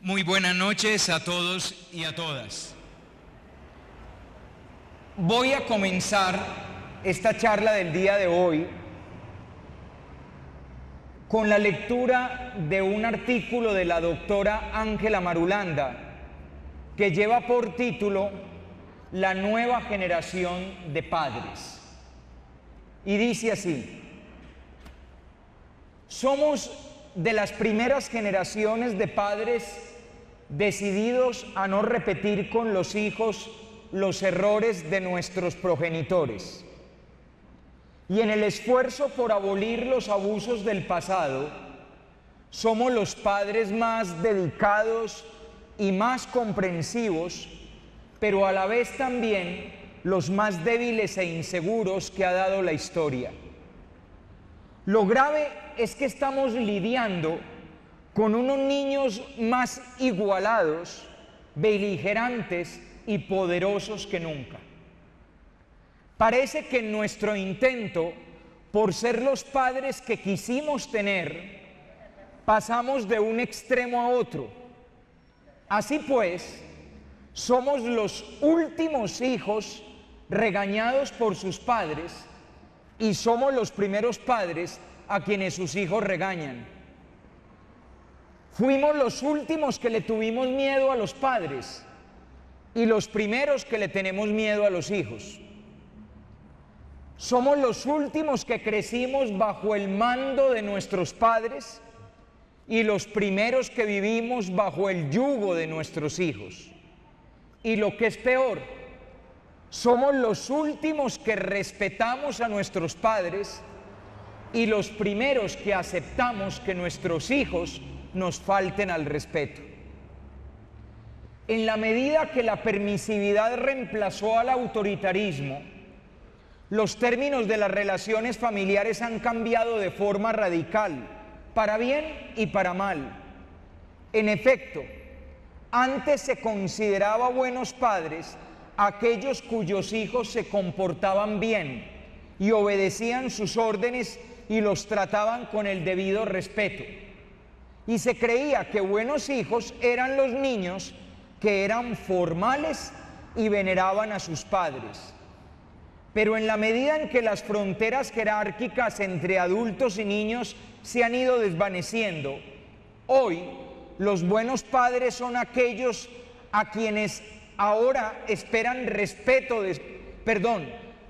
Muy buenas noches a todos y a todas. Voy a comenzar esta charla del día de hoy con la lectura de un artículo de la doctora Ángela Marulanda que lleva por título La nueva generación de padres. Y dice así: somos de las primeras generaciones de padres decididos a no repetir con los hijos los errores de nuestros progenitores. Y en el esfuerzo por abolir los abusos del pasado, somos los padres más dedicados y más comprensivos, pero a la vez también los más débiles e inseguros que ha dado la historia. Lo grave es que estamos lidiando con unos niños más igualados, beligerantes y poderosos que nunca. Parece que en nuestro intento por ser los padres que quisimos tener, pasamos de un extremo a otro. Así pues, somos los últimos hijos regañados por sus padres y somos los primeros padres a quienes sus hijos regañan. Fuimos los últimos que le tuvimos miedo a los padres y los primeros que le tenemos miedo a los hijos. Somos los últimos que crecimos bajo el mando de nuestros padres y los primeros que vivimos bajo el yugo de nuestros hijos. Y lo que es peor, somos los últimos que respetamos a nuestros padres y los primeros que aceptamos que nuestros hijos nos falten al respeto. En la medida que la permisividad reemplazó al autoritarismo, los términos de las relaciones familiares han cambiado de forma radical, para bien y para mal. En efecto, antes se consideraba buenos padres aquellos cuyos hijos se comportaban bien y obedecían sus órdenes y los trataban con el debido respeto. Y se creía que buenos hijos eran los niños que eran formales y veneraban a sus padres. Pero en la medida en que las fronteras jerárquicas entre adultos y niños se han ido desvaneciendo, hoy los buenos padres son aquellos a quienes ahora esperan respeto,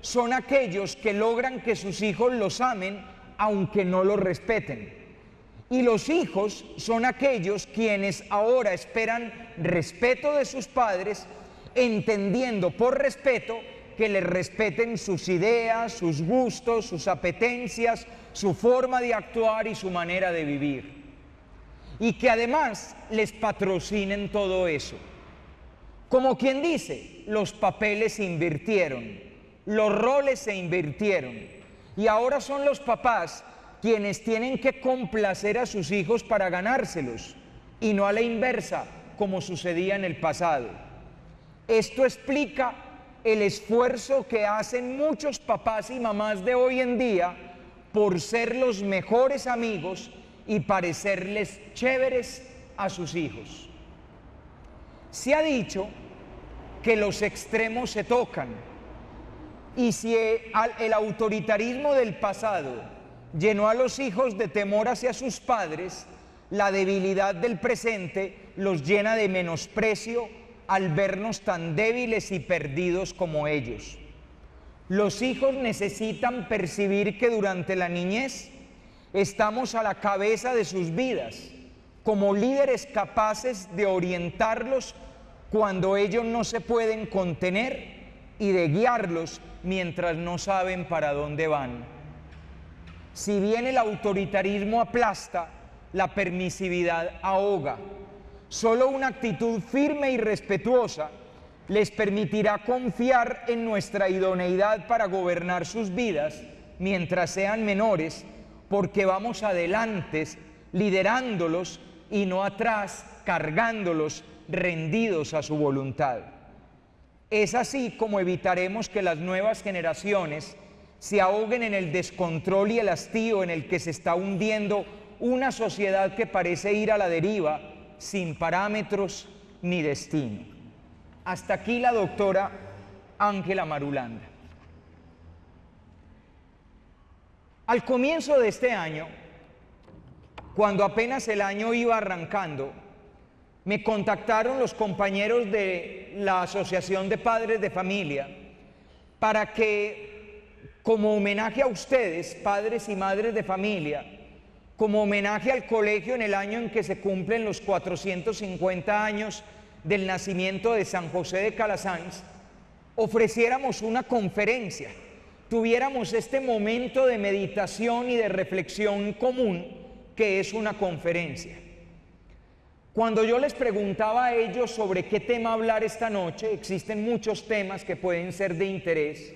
son aquellos que logran que sus hijos los amen aunque no los respeten. Y los hijos son aquellos quienes ahora esperan respeto de sus padres, entendiendo por respeto que les respeten sus ideas, sus gustos, sus apetencias, su forma de actuar y su manera de vivir. Y que además les patrocinen todo eso. Como quien dice, los papeles se invirtieron, los roles se invirtieron, y ahora son los papás quienes tienen que complacer a sus hijos para ganárselos, y no a la inversa, como sucedía en el pasado. Esto explica el esfuerzo que hacen muchos papás y mamás de hoy en día por ser los mejores amigos y parecerles chéveres a sus hijos. Se ha dicho que los extremos se tocan, y si el autoritarismo del pasado llenó a los hijos de temor hacia sus padres, la debilidad del presente los llena de menosprecio al vernos tan débiles y perdidos como ellos. Los hijos necesitan percibir que durante la niñez estamos a la cabeza de sus vidas, como líderes capaces de orientarlos cuando ellos no se pueden contener y de guiarlos mientras no saben para dónde van. Si bien el autoritarismo aplasta, la permisividad ahoga. Solo una actitud firme y respetuosa les permitirá confiar en nuestra idoneidad para gobernar sus vidas mientras sean menores, porque vamos adelante liderándolos y no atrás cargándolos rendidos a su voluntad. Es así como evitaremos que las nuevas generaciones se ahoguen en el descontrol y el hastío en el que se está hundiendo una sociedad que parece ir a la deriva sin parámetros ni destino. Hasta aquí la doctora Ángela Marulanda. Al comienzo de este año, cuando apenas el año iba arrancando, me contactaron los compañeros de la Asociación de Padres de Familia para que, como homenaje a ustedes, padres y madres de familia, como homenaje al colegio en el año en que se cumplen los 450 años del nacimiento de San José de Calasanz, ofreciéramos una conferencia, tuviéramos este momento de meditación y de reflexión común que es una conferencia. Cuando yo les preguntaba a ellos sobre qué tema hablar esta noche, existen muchos temas que pueden ser de interés,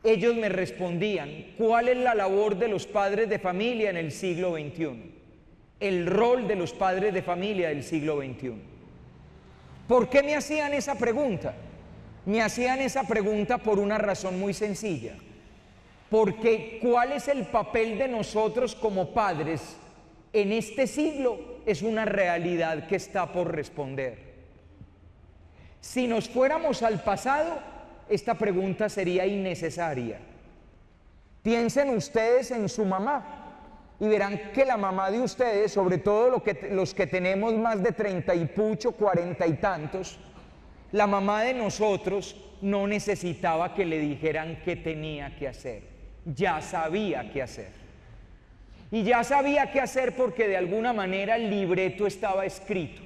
ellos me respondían: ¿cuál es la labor de los padres de familia en el siglo XXI? El rol de los padres de familia del siglo XXI. ¿Por qué me hacían esa pregunta? Me hacían esa pregunta por una razón muy sencilla. Porque ¿cuál es el papel de nosotros como padres en este siglo? Es una realidad que está por responder. Si nos fuéramos al pasado, esta pregunta sería innecesaria. Piensen ustedes en su mamá y verán que la mamá de ustedes, sobre todo los que tenemos más de 30 y pucho, 40 y tantos, la mamá de nosotros no necesitaba que le dijeran qué tenía que hacer, ya sabía qué hacer. Y ya sabía qué hacer porque de alguna manera el libreto estaba escrito.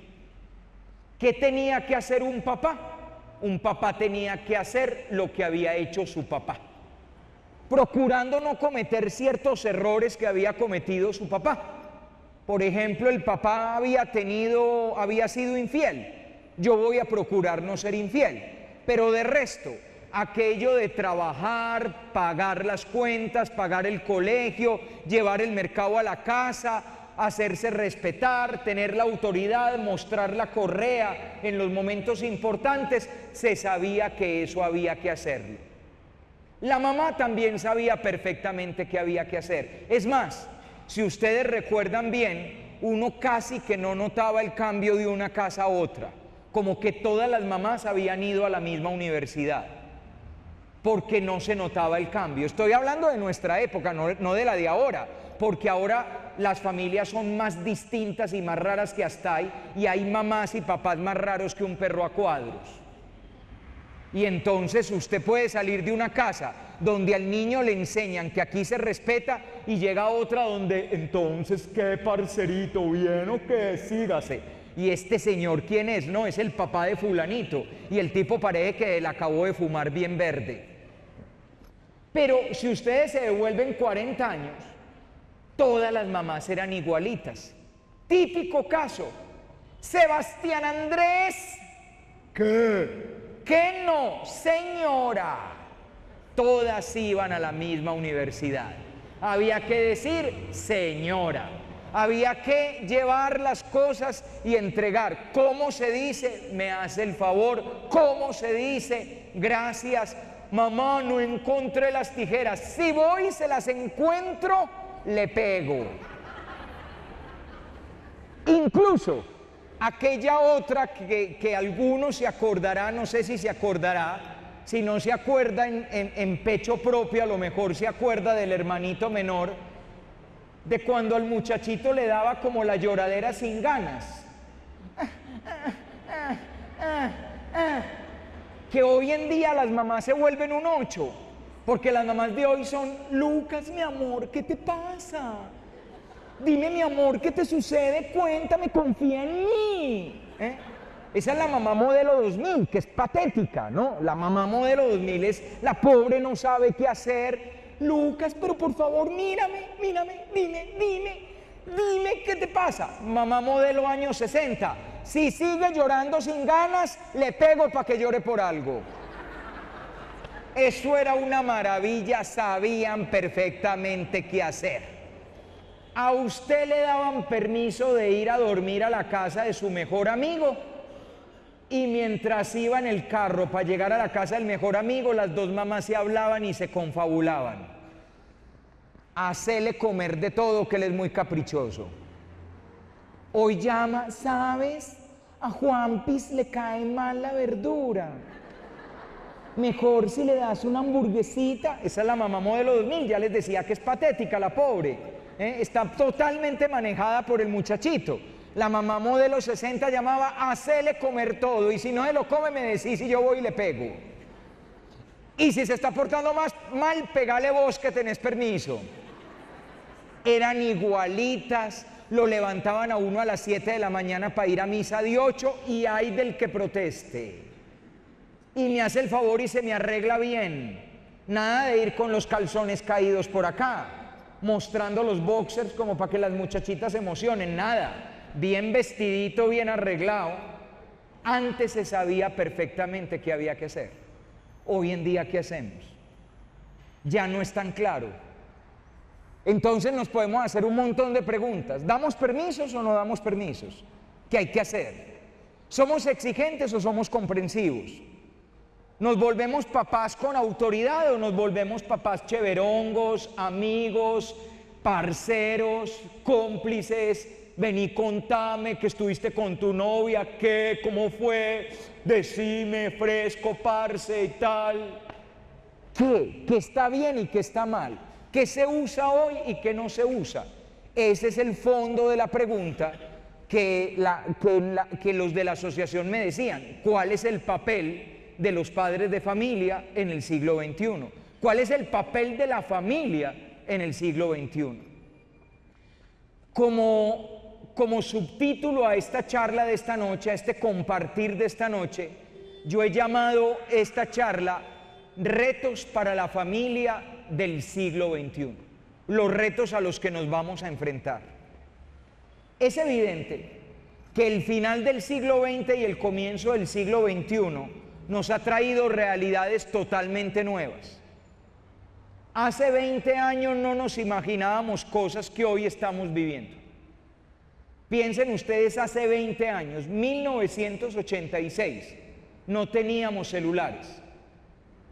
¿Qué tenía que hacer un papá? Un papá tenía que hacer lo que había hecho su papá, procurando no cometer ciertos errores que había cometido su papá. Por ejemplo, el papá había sido infiel. Yo voy a procurar no ser infiel, pero de resto, aquello de trabajar, pagar las cuentas, pagar el colegio, llevar el mercado a la casa, hacerse respetar, tener la autoridad, mostrar la correa en los momentos importantes, se sabía que eso había que hacerlo. La mamá también sabía perfectamente qué había que hacer. Es más, si ustedes recuerdan bien, uno casi que no notaba el cambio de una casa a otra, como que todas las mamás habían ido a la misma universidad, porque no se notaba el cambio. Estoy hablando de nuestra época, no de la de ahora, porque ahora las familias son más distintas y más raras que hasta hay, y hay mamás y papás más raros que un perro a cuadros. Y entonces usted puede salir de una casa donde al niño le enseñan que aquí se respeta y llega a otra donde, entonces, ¿qué parcerito? ¿Bien o qué? Sígase. ¿Y este señor quién es? No, es el papá de fulanito, y el tipo parece que él acabó de fumar bien verde. Pero si ustedes se devuelven 40 años, todas las mamás eran igualitas. Típico caso: Sebastián Andrés. ¿Qué? ¿Qué no, señora? Todas iban a la misma universidad. Había que decir señora. Había que llevar las cosas y entregar. ¿Cómo se dice? Me hace el favor. ¿Cómo se dice? Gracias. Mamá, no encontré las tijeras. Si voy y se las encuentro, le pego. Incluso aquella otra que alguno se acordará, no sé si se acordará, si no se acuerda en pecho propio, a lo mejor se acuerda del hermanito menor, de cuando al muchachito le daba como la lloradera sin ganas. Que hoy en día las mamás se vuelven un 8, porque las mamás de hoy son: Lucas, mi amor, ¿qué te pasa? Dime, mi amor, ¿qué te sucede? Cuéntame, confía en mí. Esa es la mamá modelo 2000, que es patética, ¿no? La mamá modelo 2000 es la pobre, no sabe qué hacer. Lucas, pero por favor, mírame, dime qué te pasa. Mamá modelo años 60, si sigue llorando sin ganas, le pego para que llore por algo. Eso era una maravilla, sabían perfectamente qué hacer. A usted le daban permiso de ir a dormir a la casa de su mejor amigo, y mientras iba en el carro para llegar a la casa del mejor amigo, las dos mamás se hablaban y se confabulaban. Hacele comer de todo, que él es muy caprichoso. Hoy llama, ¿sabes? A Juanpis le cae mal la verdura. Mejor si le das una hamburguesita. Esa es la mamá modelo 2000, ya les decía que es patética la pobre. Está totalmente manejada por el muchachito. La mamá modelo 60 llamaba, hacele comer todo, y si no se lo come me decís y yo voy y le pego. Y si se está portando más mal, pegale vos que tenés permiso. Eran igualitas, lo levantaban a uno a las 7 de la mañana para ir a misa de 8 y hay del que proteste. Y me hace el favor y se me arregla bien. Nada de ir con los calzones caídos por acá, mostrando los boxers como para que las muchachitas se emocionen, nada. Bien vestidito, bien arreglado. Antes se sabía perfectamente qué había que hacer. Hoy en día, ¿qué hacemos? Ya no es tan claro. Entonces nos podemos hacer un montón de preguntas. ¿Damos permisos o no damos permisos? ¿Qué hay que hacer? ¿Somos exigentes o somos comprensivos? ¿Nos volvemos papás con autoridad o nos volvemos papás cheverongos, amigos, parceros, cómplices? Vení, contame que estuviste con tu novia, qué, cómo fue, decime, fresco, parce y tal. ¿Qué está bien y qué está mal? ¿Qué se usa hoy y qué no se usa? Ese es el fondo de la pregunta que los de la asociación me decían. ¿Cuál es el papel de los padres de familia en el siglo XXI? ¿Cuál es el papel de la familia en el siglo XXI? Como subtítulo a esta charla de esta noche, a este compartir de esta noche, yo he llamado esta charla Retos para la familia del siglo XXI, los retos a los que nos vamos a enfrentar. Es evidente que el final del siglo XX y el comienzo del siglo XXI nos ha traído realidades totalmente nuevas. Hace 20 años no nos imaginábamos cosas que hoy estamos viviendo. Piensen ustedes, hace 20 años, 1986, no teníamos celulares.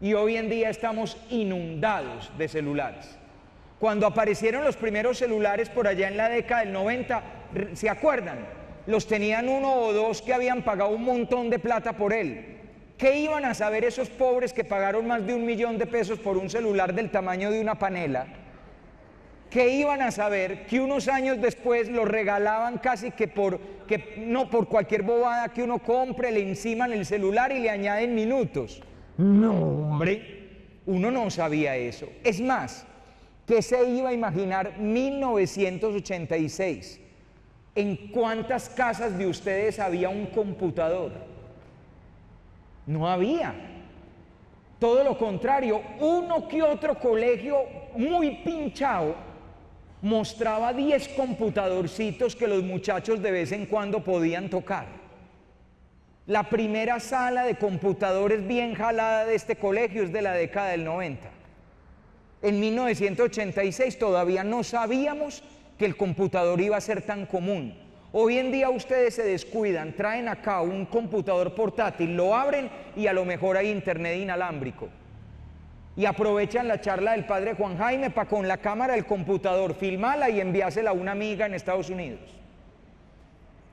Y hoy en día estamos inundados de celulares. Cuando aparecieron los primeros celulares por allá en la década del 90, ¿se acuerdan? Los tenían uno o dos que habían pagado un montón de plata por él. ¿Qué iban a saber esos pobres que pagaron más de 1 millón de pesos por un celular del tamaño de una panela? ¿Qué iban a saber que unos años después lo regalaban casi que por cualquier bobada que uno compre, le enciman el celular y le añaden minutos? No, hombre, uno no sabía eso. Es más, ¿qué se iba a imaginar 1986? ¿En cuántas casas de ustedes había un computador? No había. Todo lo contrario, uno que otro colegio muy pinchado mostraba 10 computadorcitos que los muchachos de vez en cuando podían tocar. La primera sala de computadores bien jalada de este colegio es de la década del 90. En 1986 todavía no sabíamos que el computador iba a ser tan común. Hoy en día ustedes se descuidan, traen acá un computador portátil, lo abren y a lo mejor hay internet inalámbrico. Y aprovechan la charla del padre Juan Jaime para con la cámara del computador filmarla y enviársela a una amiga en Estados Unidos.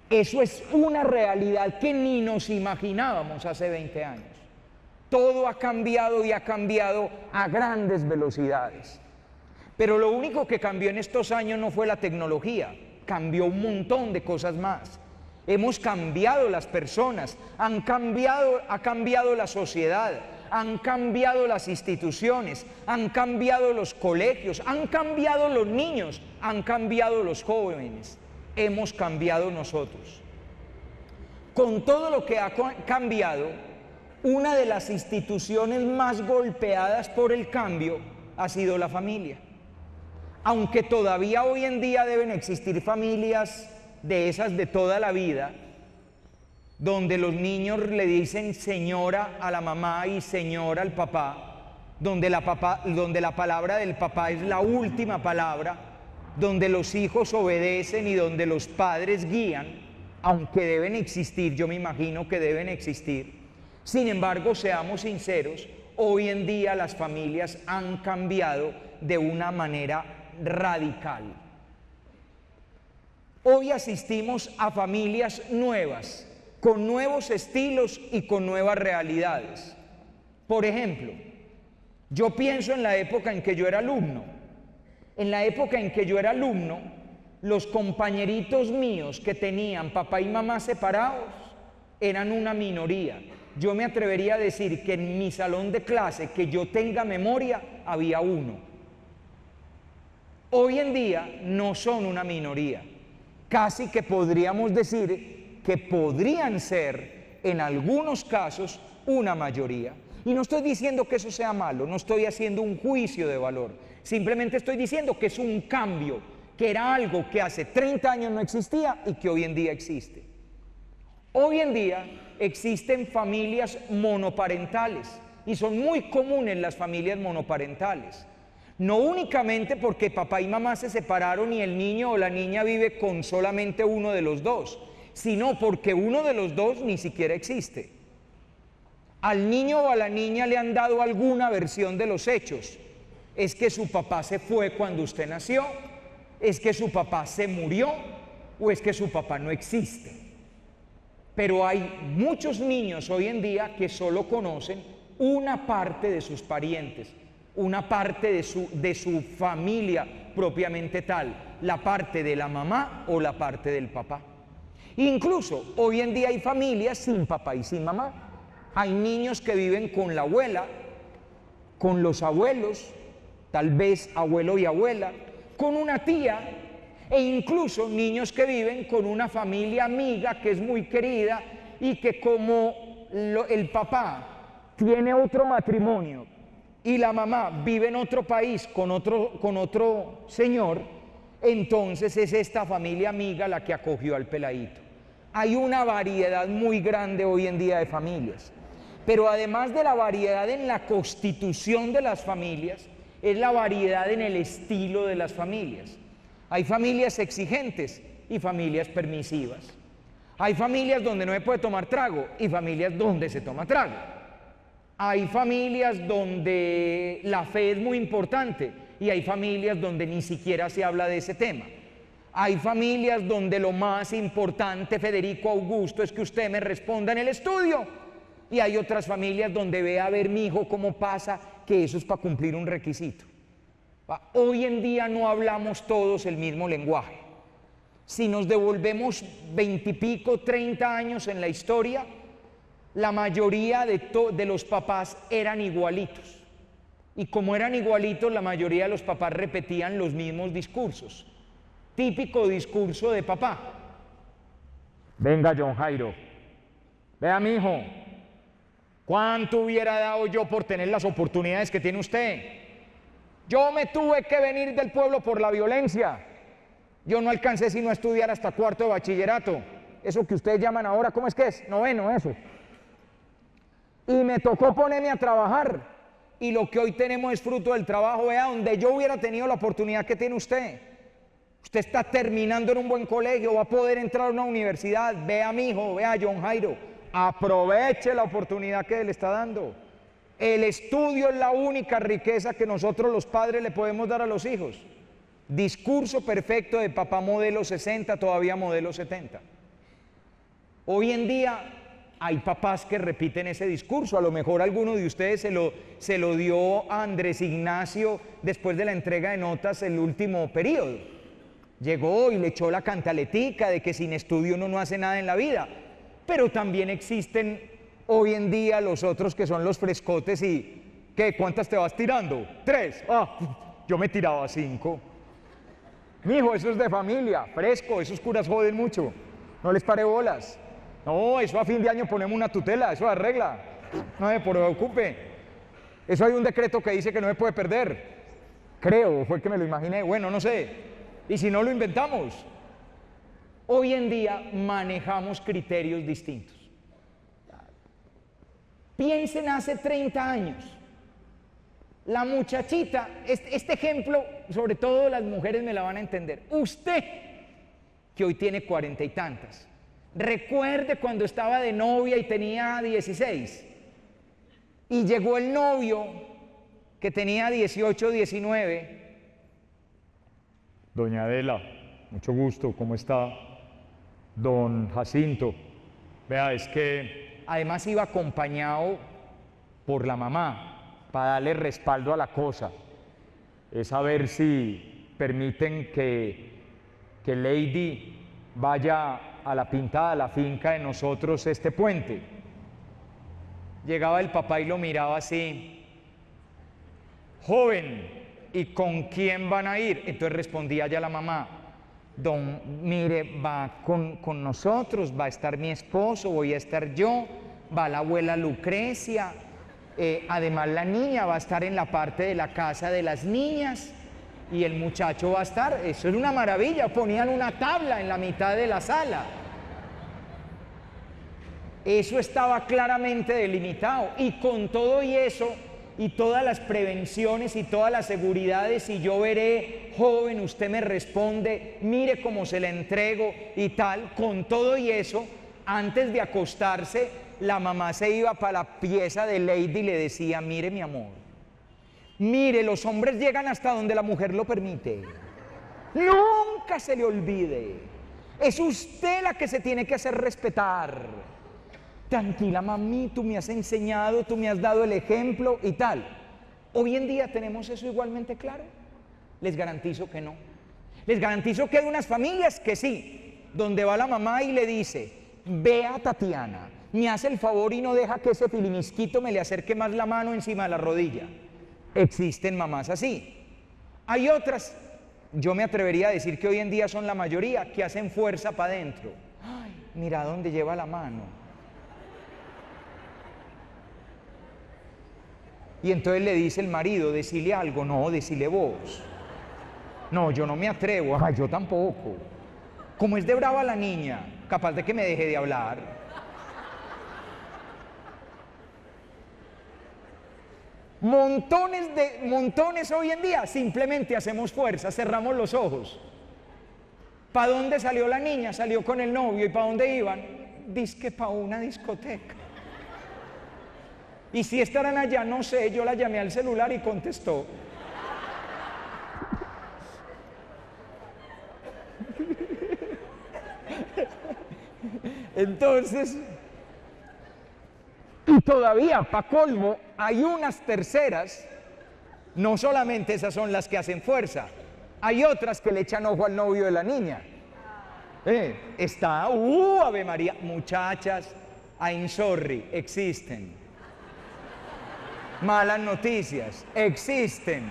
Eso es una realidad que ni nos imaginábamos hace 20 años. Todo ha cambiado y ha cambiado a grandes velocidades. Pero lo único que cambió en estos años no fue la tecnología, cambió un montón de cosas más. Hemos cambiado las personas, ha cambiado la sociedad, han cambiado las instituciones, han cambiado los colegios, han cambiado los niños, han cambiado los jóvenes, hemos cambiado nosotros. Con todo lo que ha cambiado, una de las instituciones más golpeadas por el cambio ha sido la familia. Aunque todavía hoy en día deben existir familias de esas de toda la vida, donde los niños le dicen señora a la mamá y señora al papá, donde la palabra del papá es la última palabra, donde los hijos obedecen y donde los padres guían, aunque deben existir, yo me imagino que deben existir. Sin embargo, seamos sinceros, hoy en día las familias han cambiado de una manera radical. Hoy asistimos a familias nuevas, con nuevos estilos y con nuevas realidades. Por ejemplo, yo pienso en la época en que yo era alumno. En la época en que yo era alumno, los compañeritos míos que tenían papá y mamá separados eran una minoría. Yo me atrevería a decir que en mi salón de clase, que yo tenga memoria, había uno. Hoy en día no son una minoría. Casi que podríamos decir que podrían ser, en algunos casos, una mayoría. Y no estoy diciendo que eso sea malo, no estoy haciendo un juicio de valor. Simplemente estoy diciendo que es un cambio, que era algo que hace 30 años no existía y que hoy en día existe. Hoy en día existen familias monoparentales y son muy comunes las familias monoparentales. No únicamente porque papá y mamá se separaron y el niño o la niña vive con solamente uno de los dos, sino porque uno de los dos ni siquiera existe. Al niño o a la niña le han dado alguna versión de los hechos. Es que su papá se fue cuando usted nació, es que su papá se murió o es que su papá no existe. Pero hay muchos niños hoy en día que solo conocen una parte de sus parientes, una parte de su familia propiamente tal, la parte de la mamá o la parte del papá. Incluso hoy en día hay familias sin papá y sin mamá. Hay niños que viven con la abuela, con los abuelos, tal vez abuelo y abuela, con una tía, e incluso niños que viven con una familia amiga que es muy querida y que como el papá tiene otro matrimonio y la mamá vive en otro país con otro señor, entonces es esta familia amiga la que acogió al peladito. Hay una variedad muy grande hoy en día de familias, pero además de la variedad en la constitución de las familias, es la variedad en el estilo de las familias. Hay familias exigentes y familias permisivas. Hay familias donde no se puede tomar trago y familias donde se toma trago. Hay familias donde la fe es muy importante y hay familias donde ni siquiera se habla de ese tema. Hay familias donde lo más importante, Federico Augusto, es que usted me responda en el estudio. Y hay otras familias donde ve a ver mi hijo cómo pasa, que eso es para cumplir un requisito. Hoy en día no hablamos todos el mismo lenguaje. Si nos devolvemos 20 y pico, 30 años en la historia, la mayoría de los papás eran igualitos. Y como eran igualitos, la mayoría de los papás repetían los mismos discursos. Típico discurso de papá. Venga, John Jairo. Vea, mi hijo. ¿Cuánto hubiera dado yo por tener las oportunidades que tiene usted? Yo me tuve que venir del pueblo por la violencia. Yo no alcancé sino a estudiar hasta cuarto de bachillerato. Eso que ustedes llaman ahora, ¿cómo es que es? Noveno, eso. Y me tocó ponerme a trabajar. Y lo que hoy tenemos es fruto del trabajo. Vea, donde yo hubiera tenido la oportunidad que tiene usted. Usted está terminando en un buen colegio, va a poder entrar a una universidad. Vea, mi hijo, vea, John Jairo. Aproveche la oportunidad que le está dando. El estudio es la única riqueza que nosotros los padres le podemos dar a los hijos. Discurso perfecto de papá modelo 60, todavía modelo 70. Hoy en día hay papás que repiten ese discurso. A lo mejor alguno de ustedes se lo dio a Andrés Ignacio después de la entrega de notas el último periodo. Llegó y le echó la cantaletica de que sin estudio uno no hace nada en la vida. Pero también existen hoy en día los otros que son los frescotes y ¿qué? ¿Cuántas te vas tirando? 3. Yo me tiraba 5. Mijo, eso es de familia, fresco, esos curas joden mucho. No les pare bolas. No, eso a fin de año ponemos una tutela, eso arregla. No se preocupe. Eso hay un decreto que dice que no se puede perder. Creo, fue que me lo imaginé. Bueno, no sé. Y si no lo inventamos. Hoy en día manejamos criterios distintos. Piensen hace 30 años. La muchachita, este ejemplo, sobre todo las mujeres me la van a entender. Usted, que hoy tiene 40 y tantas, recuerde cuando estaba de novia y tenía 16. Y llegó el novio que tenía 18, 19. Doña Adela, Mucho gusto, ¿cómo está don Jacinto? Vea, es que además iba acompañado por la mamá para darle respaldo a la cosa. Es a ver si permiten que Lady vaya a la pintada de la finca de nosotros este puente. Llegaba el papá y lo miraba así: joven, ¿y con quién van a ir? Entonces respondía ya la mamá: don, mire, va con nosotros, va a estar mi esposo, voy a estar yo, va la abuela Lucrecia, además la niña va a estar en la parte de la casa de las niñas y el muchacho va a estar. Eso era una maravilla, ponían una tabla en la mitad de la sala. Eso estaba claramente delimitado, y con todo y eso, y todas las prevenciones y todas las seguridades, y yo veré, joven, usted me responde, mire cómo se la entrego y tal, con todo y eso, antes de acostarse, la mamá se iba para la pieza de Lady y le decía: mire, mi amor, mire, los hombres llegan hasta donde la mujer lo permite. Nunca se le olvide, es usted la que se tiene que hacer respetar. Tranquila, mami, tú me has enseñado, tú me has dado el ejemplo y tal. Hoy en día tenemos eso igualmente claro. Les garantizo que no. Les garantizo que hay unas familias que sí, donde va la mamá y le dice: ve a Tatiana, me hace el favor y no deja que ese filimisquito me le acerque más la mano encima de la rodilla. Existen mamás así. Hay otras, yo me atrevería a decir que hoy en día son la mayoría, que hacen fuerza para adentro. Ay, mira dónde lleva la mano. Y entonces le dice el marido: decile algo. No, decile vos. No, yo no me atrevo. Ay, yo tampoco. Como es de brava la niña, capaz de que me deje de hablar. Montones hoy en día, simplemente hacemos fuerza, cerramos los ojos. ¿Para dónde salió la niña? Salió con el novio. ¿Y para dónde iban? Dizque para una discoteca. Y si estarán allá, no sé, yo la llamé al celular y contestó. Entonces, y todavía, para colmo, hay unas terceras, no solamente esas son las que hacen fuerza, hay otras que le echan ojo al novio de la niña. Ave María, muchachas, I'm sorry, existen. Malas noticias, existen.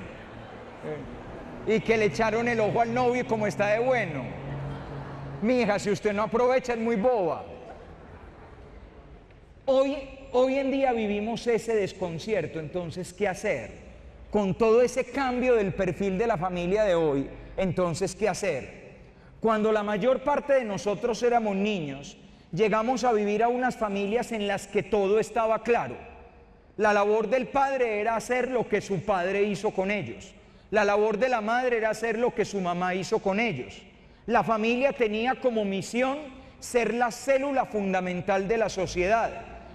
Y que le echaron el ojo al novio y como está de bueno. Mija, si usted no aprovecha es muy boba. Hoy en día vivimos ese desconcierto. Entonces, ¿qué hacer? Con todo ese cambio del perfil de la familia de hoy, entonces, ¿qué hacer? Cuando la mayor parte de nosotros éramos niños, llegamos a vivir a unas familias en las que todo estaba claro. La labor del padre era hacer lo que su padre hizo con ellos. La labor de la madre era hacer lo que su mamá hizo con ellos. La familia tenía como misión ser la célula fundamental de la sociedad,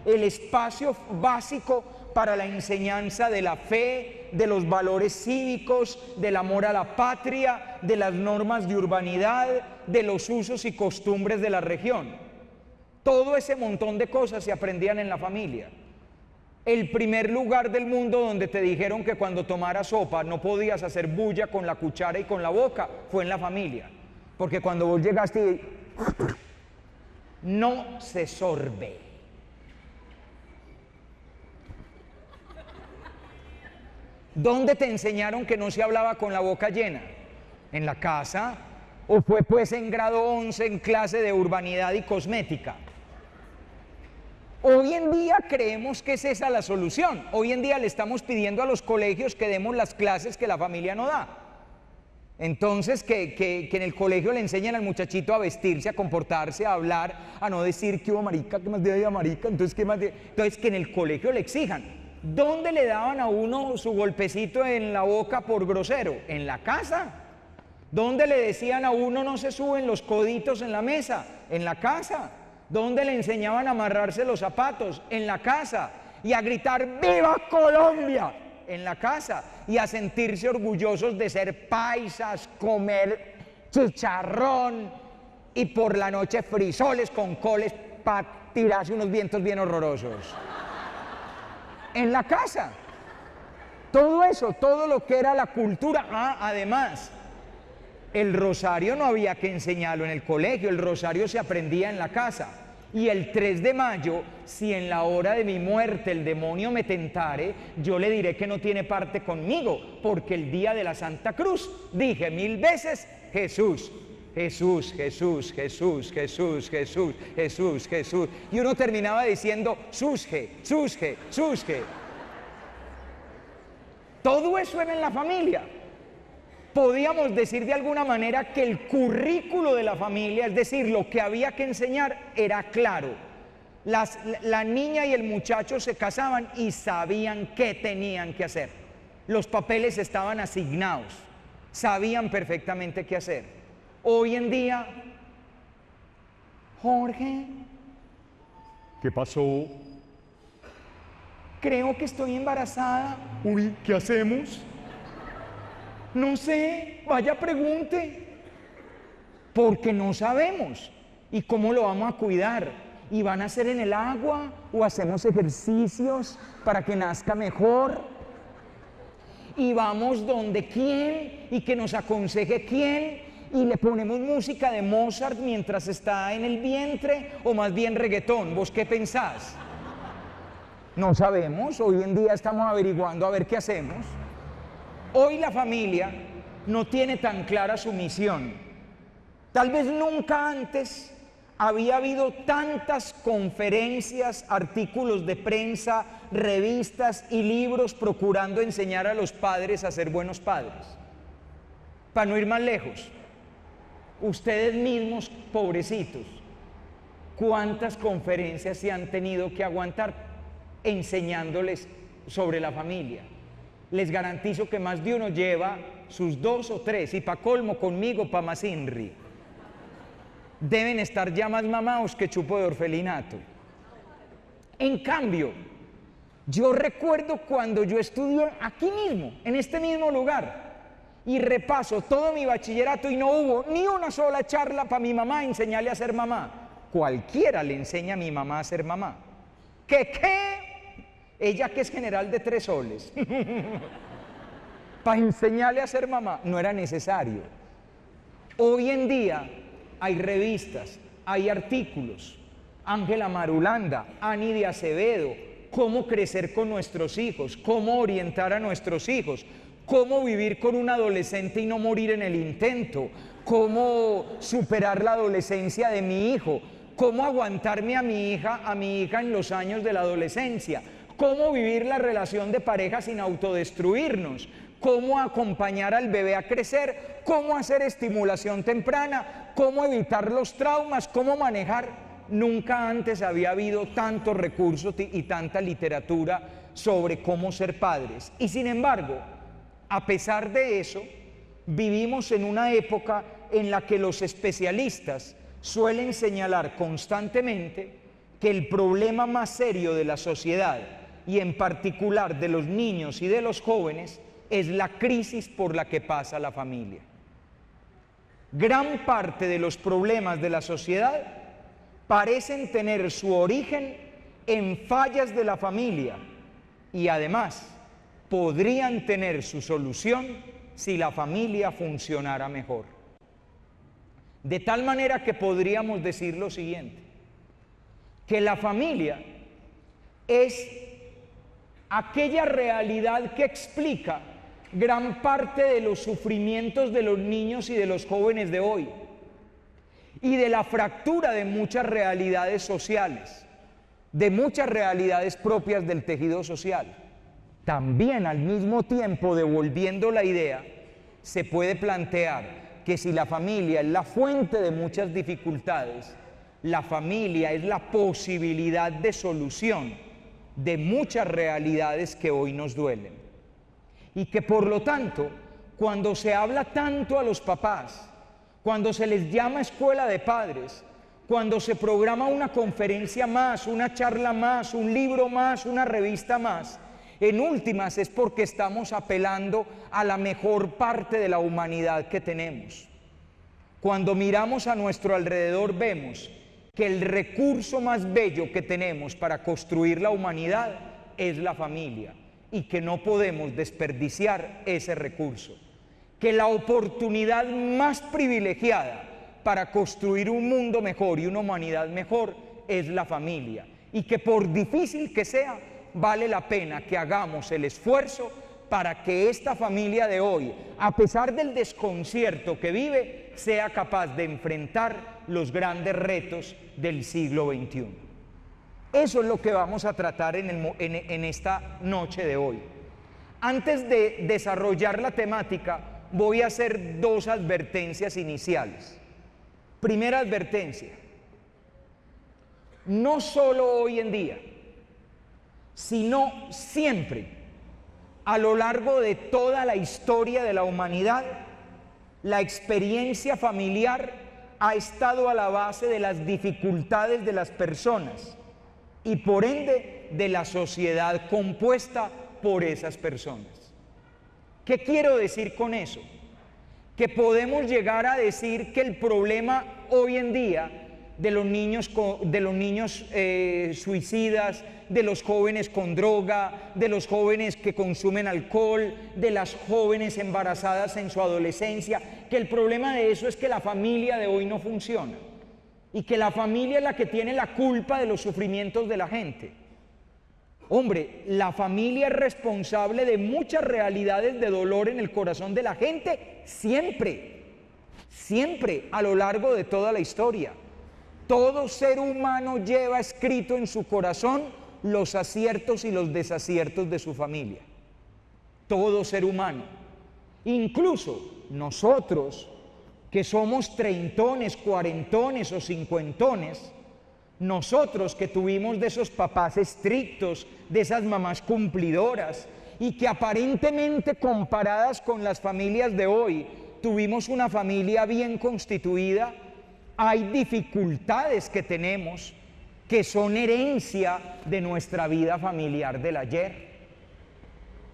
el espacio básico para la enseñanza de la fe, de los valores cívicos, del amor a la patria, de las normas de urbanidad, de los usos y costumbres de la región. Todo ese montón de cosas se aprendían en la familia. El primer lugar del mundo donde te dijeron que cuando tomaras sopa no podías hacer bulla con la cuchara y con la boca fue en la familia. Porque cuando vos llegaste, no se sorbe. ¿Dónde te enseñaron que no se hablaba con la boca llena? ¿En la casa? ¿O fue pues en grado 11 en clase de urbanidad y cosmética? Hoy en día creemos que es esa la solución. Hoy en día le estamos pidiendo a los colegios que demos las clases que la familia no da. Entonces, que en el colegio le enseñan al muchachito a vestirse, a comportarse, a hablar, a no decir que hubo marica, que más de ahí marica, entonces que más de... Entonces, que en el colegio le exijan. ¿Dónde le daban a uno su golpecito en la boca por grosero? En la casa. ¿Dónde le decían a uno no se suben los coditos en la mesa? En la casa. ¿Dónde le enseñaban a amarrarse los zapatos? En la casa. Y a gritar ¡Viva Colombia! En la casa. Y a sentirse orgullosos de ser paisas, comer chicharrón y por la noche frisoles con coles para tirarse unos vientos bien horrorosos. En la casa. Todo eso, todo lo que era la cultura. Además, el rosario no había que enseñarlo en el colegio, el rosario se aprendía en la casa. Y el 3 de mayo, si en la hora de mi muerte el demonio me tentare, yo le diré que no tiene parte conmigo, porque el día de la Santa Cruz dije 1000 veces Jesús, Jesús, Jesús, Jesús, Jesús, Jesús, Jesús, Jesús. Y uno terminaba diciendo Susge, Susge, Susge. Todo eso era en la familia. Podíamos decir de alguna manera que el currículo de la familia, es decir, lo que había que enseñar, era claro. La niña y el muchacho se casaban y sabían qué tenían que hacer. Los papeles estaban asignados, sabían perfectamente qué hacer. Hoy en día, Jorge, ¿Qué pasó? creo que estoy embarazada. Uy, ¿qué hacemos? No sé, vaya pregunte, porque no sabemos. ¿Y cómo lo vamos a cuidar? ¿Y van a hacer en el agua o hacemos ejercicios para que nazca mejor? ¿Y vamos donde quién y que nos aconseje quién? ¿Y le ponemos música de Mozart mientras está en el vientre o más bien reggaetón? ¿Vos qué pensás? No sabemos, hoy en día estamos averiguando a ver qué hacemos. Hoy la familia no tiene tan clara su misión. Tal vez nunca antes había habido tantas conferencias, artículos de prensa, revistas y libros procurando enseñar a los padres a ser buenos padres. Para no ir más lejos, ustedes mismos, pobrecitos, ¿cuántas conferencias se han tenido que aguantar enseñándoles sobre la familia? Les garantizo que más de uno lleva sus 2 o 3, y pa' colmo conmigo, pa' más inri. Deben estar ya más mamados que chupo de orfelinato. En cambio, yo recuerdo cuando yo estudié aquí mismo, en este mismo lugar, y repaso todo mi bachillerato y no hubo ni una sola charla para mi mamá enseñarle a ser mamá. Cualquiera le enseña a mi mamá a ser mamá. ¿Qué? Ella que es general de 3 soles. Para enseñarle a ser mamá no era necesario. Hoy en día hay revistas, hay artículos. Ángela Marulanda, Ani de Acevedo, cómo crecer con nuestros hijos, cómo orientar a nuestros hijos, cómo vivir con un adolescente y no morir en el intento, cómo superar la adolescencia de mi hijo, cómo aguantarme a mi hija en los años de la adolescencia, cómo vivir la relación de pareja sin autodestruirnos, cómo acompañar al bebé a crecer, cómo hacer estimulación temprana, cómo evitar los traumas, cómo manejar. Nunca antes había habido tantos recursos y tanta literatura sobre cómo ser padres. Y sin embargo, a pesar de eso, vivimos en una época en la que los especialistas suelen señalar constantemente que el problema más serio de la sociedad, y en particular de los niños y de los jóvenes, es la crisis por la que pasa la familia. Gran parte de los problemas de la sociedad parecen tener su origen en fallas de la familia y además podrían tener su solución si la familia funcionara mejor. De tal manera que podríamos decir lo siguiente, que la familia es aquella realidad que explica gran parte de los sufrimientos de los niños y de los jóvenes de hoy y de la fractura de muchas realidades sociales, de muchas realidades propias del tejido social. También al mismo tiempo, devolviendo la idea, se puede plantear que si la familia es la fuente de muchas dificultades, la familia es la posibilidad de solución de muchas realidades que hoy nos duelen. Y que por lo tanto, cuando se habla tanto a los papás, cuando se les llama escuela de padres, cuando se programa una conferencia más, una charla más, un libro más, una revista más, en últimas es porque estamos apelando a la mejor parte de la humanidad que tenemos. Cuando miramos a nuestro alrededor vemos que el recurso más bello que tenemos para construir la humanidad es la familia y que no podemos desperdiciar ese recurso. Que la oportunidad más privilegiada para construir un mundo mejor y una humanidad mejor es la familia y que por difícil que sea, vale la pena que hagamos el esfuerzo para que esta familia de hoy, a pesar del desconcierto que vive, sea capaz de enfrentar los grandes retos del siglo XXI. Eso es lo que vamos a tratar en esta noche de hoy. Antes de desarrollar la temática, voy a hacer dos advertencias iniciales. Primera advertencia: no solo hoy en día, sino siempre, a lo largo de toda la historia de la humanidad, la experiencia familiar ha estado a la base de las dificultades de las personas y por ende de la sociedad compuesta por esas personas. ¿Qué quiero decir con eso? Que podemos llegar a decir que el problema hoy en día de los niños suicidas, de los jóvenes con droga, de los jóvenes que consumen alcohol, de las jóvenes embarazadas en su adolescencia, que el problema de eso es que la familia de hoy no funciona y que la familia es la que tiene la culpa de los sufrimientos de la gente. Hombre, la familia es responsable de muchas realidades de dolor en el corazón de la gente, siempre, siempre, a lo largo de toda la historia. Todo ser humano lleva escrito en su corazón los aciertos y los desaciertos de su familia. Todo ser humano. Incluso nosotros, que somos treintones, cuarentones o cincuentones, nosotros que tuvimos de esos papás estrictos, de esas mamás cumplidoras, y que aparentemente comparadas con las familias de hoy, tuvimos una familia bien constituida, hay dificultades que tenemos que son herencia de nuestra vida familiar del ayer.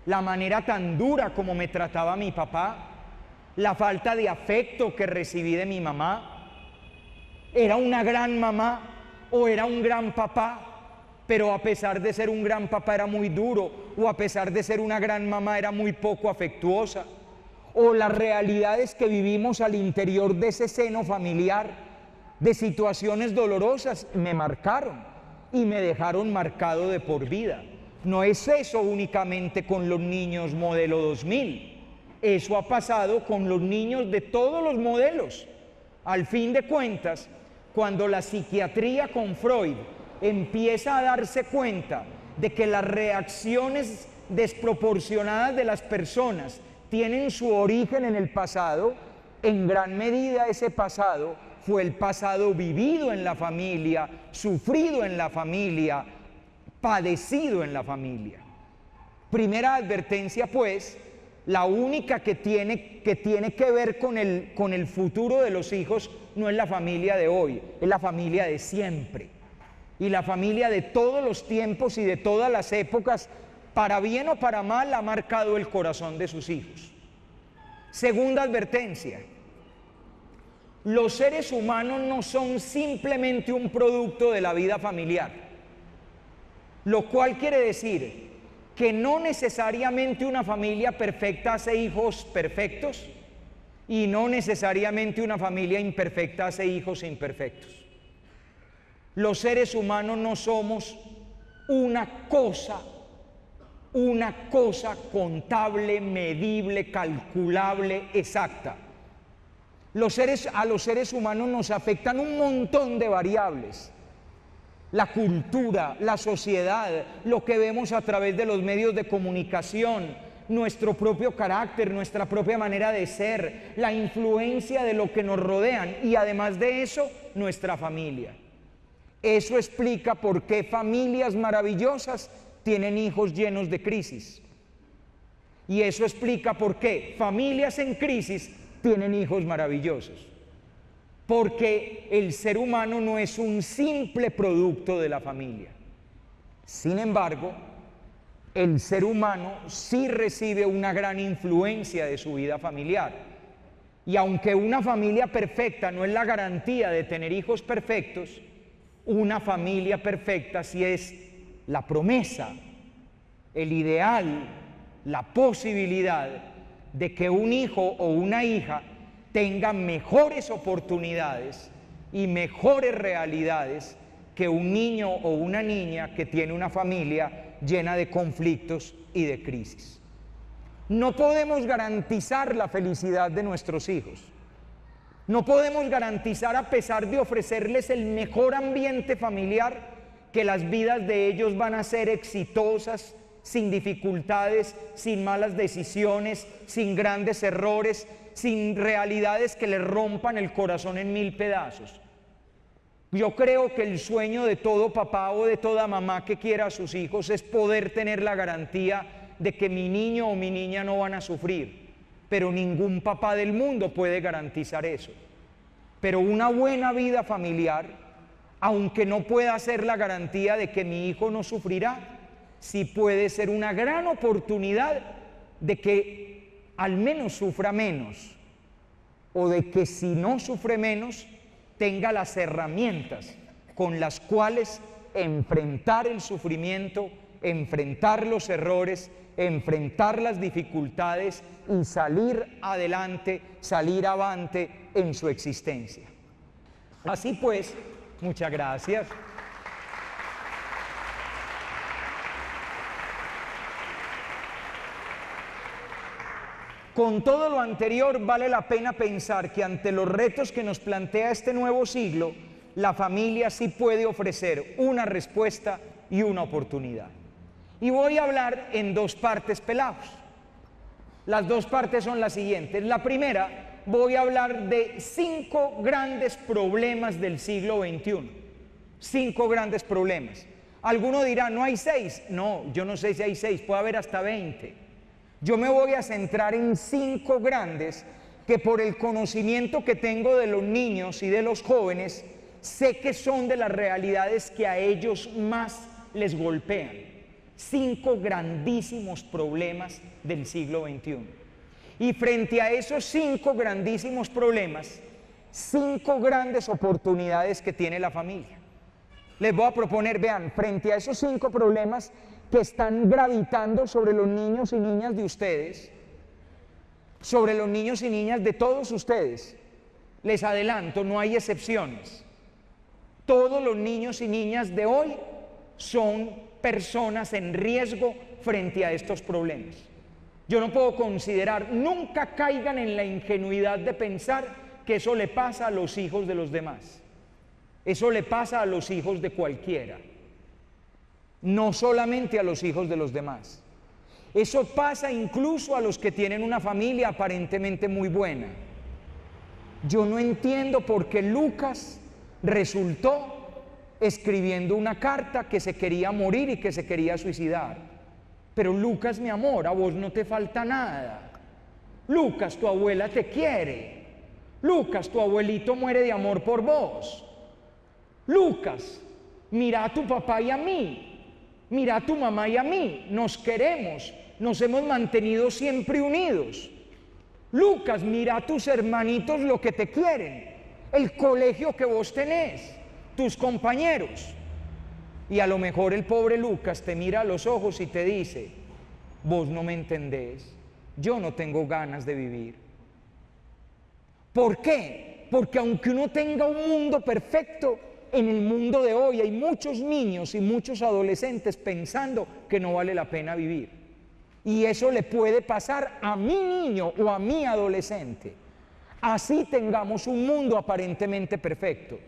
La manera tan dura como me trataba mi papá, la falta de afecto que recibí de mi mamá. ¿Era una gran mamá o era un gran papá? Pero a pesar de ser un gran papá era muy duro, o a pesar de ser una gran mamá era muy poco afectuosa. O las realidades que vivimos al interior de ese seno familiar, de situaciones dolorosas, me marcaron y me dejaron marcado de por vida. No es eso únicamente con los niños modelo 2000, eso ha pasado con los niños de todos los modelos. Al fin de cuentas, cuando la psiquiatría con Freud empieza a darse cuenta de que las reacciones desproporcionadas de las personas tienen su origen en el pasado, en gran medida ese pasado fue el pasado vivido en la familia, sufrido en la familia, padecido en la familia. Primera advertencia, pues, la única que tiene que ver con el futuro de los hijos no es la familia de hoy, es la familia de siempre. Y la familia de todos los tiempos y de todas las épocas, para bien o para mal, ha marcado el corazón de sus hijos. Segunda advertencia: los seres humanos no son simplemente un producto de la vida familiar, lo cual quiere decir que no necesariamente una familia perfecta hace hijos perfectos y no necesariamente una familia imperfecta hace hijos imperfectos. Los seres humanos no somos una cosa contable, medible, calculable, exacta. A los seres humanos nos afectan un montón de variables. La cultura, la sociedad, lo que vemos a través de los medios de comunicación, nuestro propio carácter, nuestra propia manera de ser, la influencia de lo que nos rodean y además de eso, nuestra familia. Eso explica por qué familias maravillosas tienen hijos llenos de crisis. Y eso explica por qué familias en crisis tienen hijos maravillosos. Porque el ser humano no es un simple producto de la familia. Sin embargo, el ser humano sí recibe una gran influencia de su vida familiar. Y aunque una familia perfecta no es la garantía de tener hijos perfectos, una familia perfecta sí es la promesa, el ideal, la posibilidad de que un hijo o una hija tenga mejores oportunidades y mejores realidades que un niño o una niña que tiene una familia llena de conflictos y de crisis. No podemos garantizar la felicidad de nuestros hijos. No podemos garantizar, a pesar de ofrecerles el mejor ambiente familiar, que las vidas de ellos van a ser exitosas, sin dificultades, sin malas decisiones, sin grandes errores, sin realidades que les rompan el corazón en 1000 pedazos. Yo creo que el sueño de todo papá o de toda mamá que quiera a sus hijos es poder tener la garantía de que mi niño o mi niña no van a sufrir, pero ningún papá del mundo puede garantizar eso. Pero una buena vida familiar, aunque no pueda ser la garantía de que mi hijo no sufrirá, sí puede ser una gran oportunidad de que al menos sufra menos, o de que si no sufre menos, tenga las herramientas con las cuales enfrentar el sufrimiento, enfrentar los errores, enfrentar las dificultades y salir adelante, salir avante en su existencia. Así pues, muchas gracias. Con todo lo anterior, vale la pena pensar que ante los retos que nos plantea este nuevo siglo, la familia sí puede ofrecer una respuesta y una oportunidad. Y voy a hablar en dos partes, pelados. Las dos partes son las siguientes. La primera, voy a hablar de 5 grandes problemas del siglo XXI. 5 grandes problemas. Alguno dirá, ¿no hay 6? No, yo no sé si hay 6, puede haber hasta 20. Yo me voy a centrar en 5 grandes que, por el conocimiento que tengo de los niños y de los jóvenes, sé que son de las realidades que a ellos más les golpean. 5 grandísimos problemas del siglo XXI. Y frente a esos 5 grandísimos problemas, 5 grandes oportunidades que tiene la familia. Les voy a proponer, vean, frente a esos 5 problemas que están gravitando sobre los niños y niñas de ustedes, sobre los niños y niñas de todos ustedes, les adelanto, no hay excepciones. Todos los niños y niñas de hoy son personas en riesgo frente a estos problemas. Yo no puedo considerar, nunca caigan en la ingenuidad de pensar que eso le pasa a los hijos de los demás. Eso le pasa a los hijos de cualquiera. No solamente a los hijos de los demás. Eso pasa incluso a los que tienen una familia aparentemente muy buena. Yo no entiendo por qué Lucas resultó escribiendo una carta que se quería morir y que se quería suicidar. Pero Lucas, mi amor, a vos no te falta nada. Lucas, tu abuela te quiere. Lucas, tu abuelito muere de amor por vos. Lucas, mira a tu papá y a mí. Mira a tu mamá y a mí, nos queremos, nos hemos mantenido siempre unidos. Lucas, mira a tus hermanitos lo que te quieren, el colegio que vos tenés, tus compañeros. Y a lo mejor el pobre Lucas te mira a los ojos y te dice, vos no me entendés, yo no tengo ganas de vivir. ¿Por qué? Porque aunque uno tenga un mundo perfecto, en el mundo de hoy hay muchos niños y muchos adolescentes pensando que no vale la pena vivir. Y eso le puede pasar a mi niño o a mi adolescente. Así tengamos un mundo aparentemente perfecto.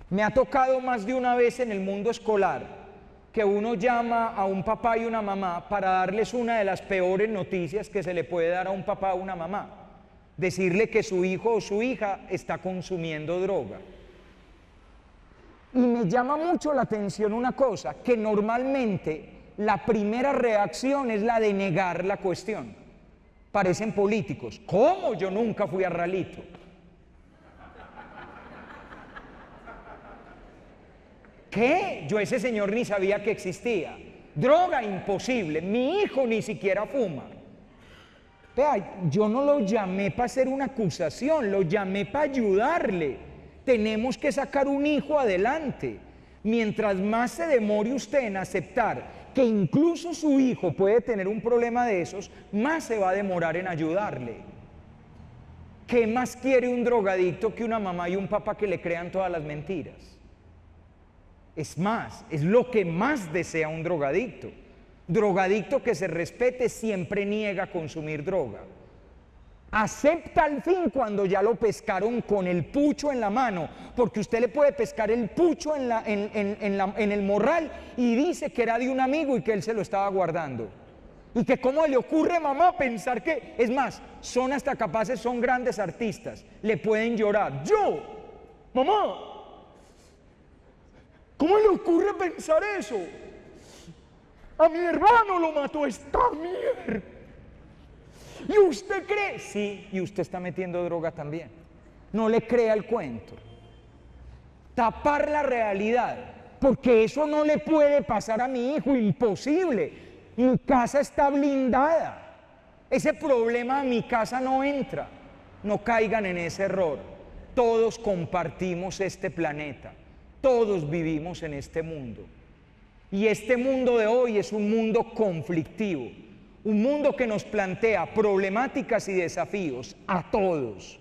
Me ha tocado más de una vez en el mundo escolar que uno llama a un papá y una mamá para darles una de las peores noticias que se le puede dar a un papá o una mamá. Decirle que su hijo o su hija está consumiendo droga. Y me llama mucho la atención una cosa, que normalmente la primera reacción es la de negar la cuestión. Parecen políticos. ¿Cómo? Yo nunca fui a Ralito. ¿Qué? Yo ese señor ni sabía que existía. Droga, imposible. Mi hijo ni siquiera fuma. Vea, yo no lo llamé para hacer una acusación, lo llamé para ayudarle. Tenemos que sacar un hijo adelante. Mientras más se demore usted en aceptar que incluso su hijo puede tener un problema de esos, más se va a demorar en ayudarle. ¿Qué más quiere un drogadicto que una mamá y un papá que le crean todas las mentiras? Es más, es lo que más desea un drogadicto. Drogadicto que se respete siempre niega consumir droga. Acepta al fin cuando ya lo pescaron con el pucho en la mano, porque usted le puede pescar el pucho en el morral y dice que era de un amigo y que él se lo estaba guardando. Y que cómo le ocurre, mamá, pensar que, es más, son hasta capaces, son grandes artistas, le pueden llorar. Yo, mamá, ¿cómo le ocurre pensar eso? A mi hermano lo mató esta mierda. ¿Y usted cree? Sí, y usted está metiendo droga también. No le crea el cuento. Tapar la realidad, porque eso no le puede pasar a mi hijo, imposible. Mi casa está blindada. Ese problema a mi casa no entra. No caigan en ese error. Todos compartimos este planeta. Todos vivimos en este mundo. Y este mundo de hoy es un mundo conflictivo, un mundo que nos plantea problemáticas y desafíos a todos.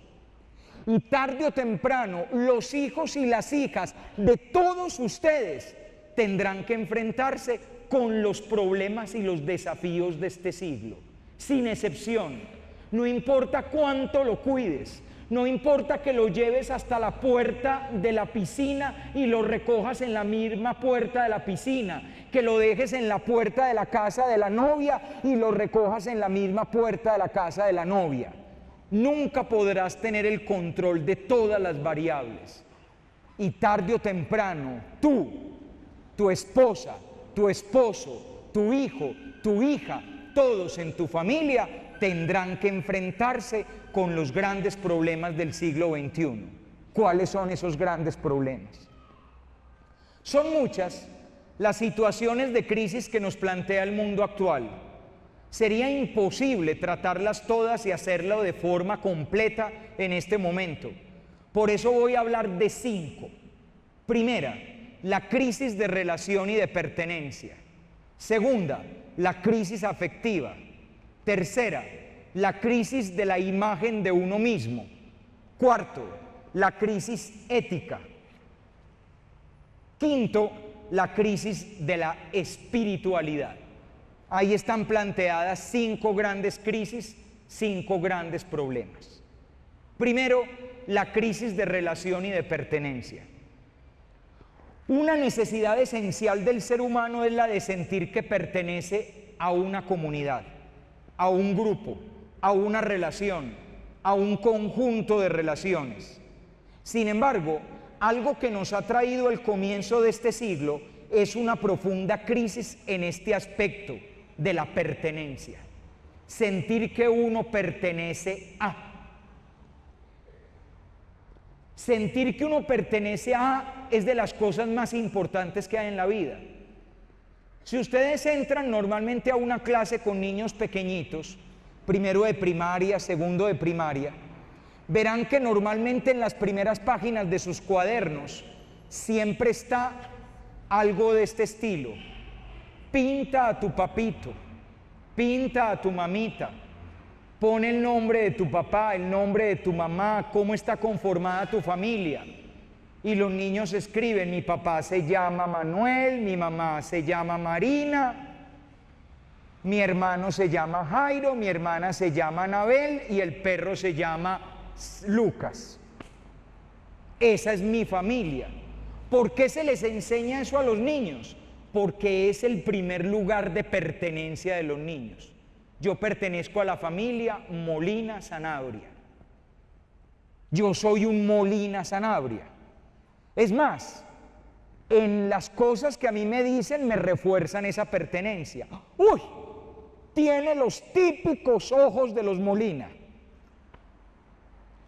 Y tarde o temprano, los hijos y las hijas de todos ustedes tendrán que enfrentarse con los problemas y los desafíos de este siglo, sin excepción. No importa cuánto lo cuides, no importa que lo lleves hasta la puerta de la piscina y lo recojas en la misma puerta de la piscina, que lo dejes en la puerta de la casa de la novia y lo recojas en la misma puerta de la casa de la novia. Nunca podrás tener el control de todas las variables. Y tarde o temprano, tú, tu esposa, tu esposo, tu hijo, tu hija, todos en tu familia tendrán que enfrentarse con los grandes problemas del siglo XXI. ¿Cuáles son esos grandes problemas? Son muchas las situaciones de crisis que nos plantea el mundo actual. Sería imposible tratarlas todas y hacerlo de forma completa en este momento. Por eso voy a hablar de 5. Primera, la crisis de relación y de pertenencia. Segunda, la crisis afectiva. Tercera, la crisis de la imagen de uno mismo. Cuarto, la crisis ética. Quinto, la crisis de la espiritualidad. Ahí están planteadas 5 grandes crisis, 5 grandes problemas. Primero, la crisis de relación y de pertenencia. Una necesidad esencial del ser humano es la de sentir que pertenece a una comunidad, a un grupo, a una relación, a un conjunto de relaciones. Sin embargo, algo que nos ha traído el comienzo de este siglo es una profunda crisis en este aspecto de la pertenencia. Sentir que uno pertenece a. Sentir que uno pertenece a es de las cosas más importantes que hay en la vida. Si ustedes entran normalmente a una clase con niños pequeñitos, primero de primaria, segundo de primaria, verán que normalmente en las primeras páginas de sus cuadernos siempre está algo de este estilo. Pinta a tu papito, pinta a tu mamita, pon el nombre de tu papá, el nombre de tu mamá, cómo está conformada tu familia. Y los niños escriben, mi papá se llama Manuel, mi mamá se llama Marina, mi hermano se llama Jairo, mi hermana se llama Anabel y el perro se llama Lucas. Esa es mi familia. ¿Por qué se les enseña eso a los niños? Porque es el primer lugar de pertenencia de los niños. Yo pertenezco a la familia Molina Sanabria. Yo soy un Molina Sanabria. Es más, en las cosas que a mí me dicen me refuerzan esa pertenencia. ¡Uy! Tiene los típicos ojos de los Molina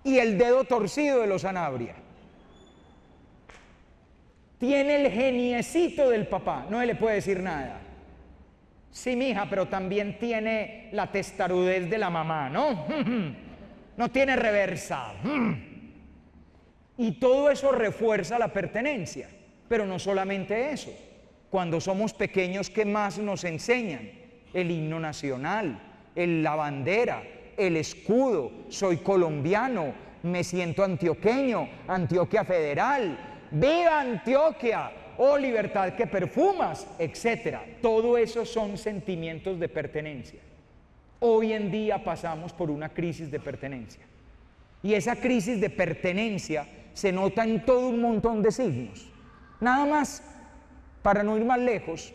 y el dedo torcido de los Sanabria. Tiene el geniecito del papá, no se le puede decir nada. Sí, mija, pero también tiene la testarudez de la mamá, ¿no? No tiene reversa. Y todo eso refuerza la pertenencia. Pero no solamente eso. Cuando somos pequeños, ¿qué más nos enseñan? El himno nacional, la bandera, el escudo, soy colombiano, me siento antioqueño, Antioquia Federal, ¡viva Antioquia! ¡Oh, libertad que perfumas!, etcétera. Todo eso son sentimientos de pertenencia. Hoy en día pasamos por una crisis de pertenencia. Y esa crisis de pertenencia se nota en todo un montón de signos. Nada más, para no ir más lejos,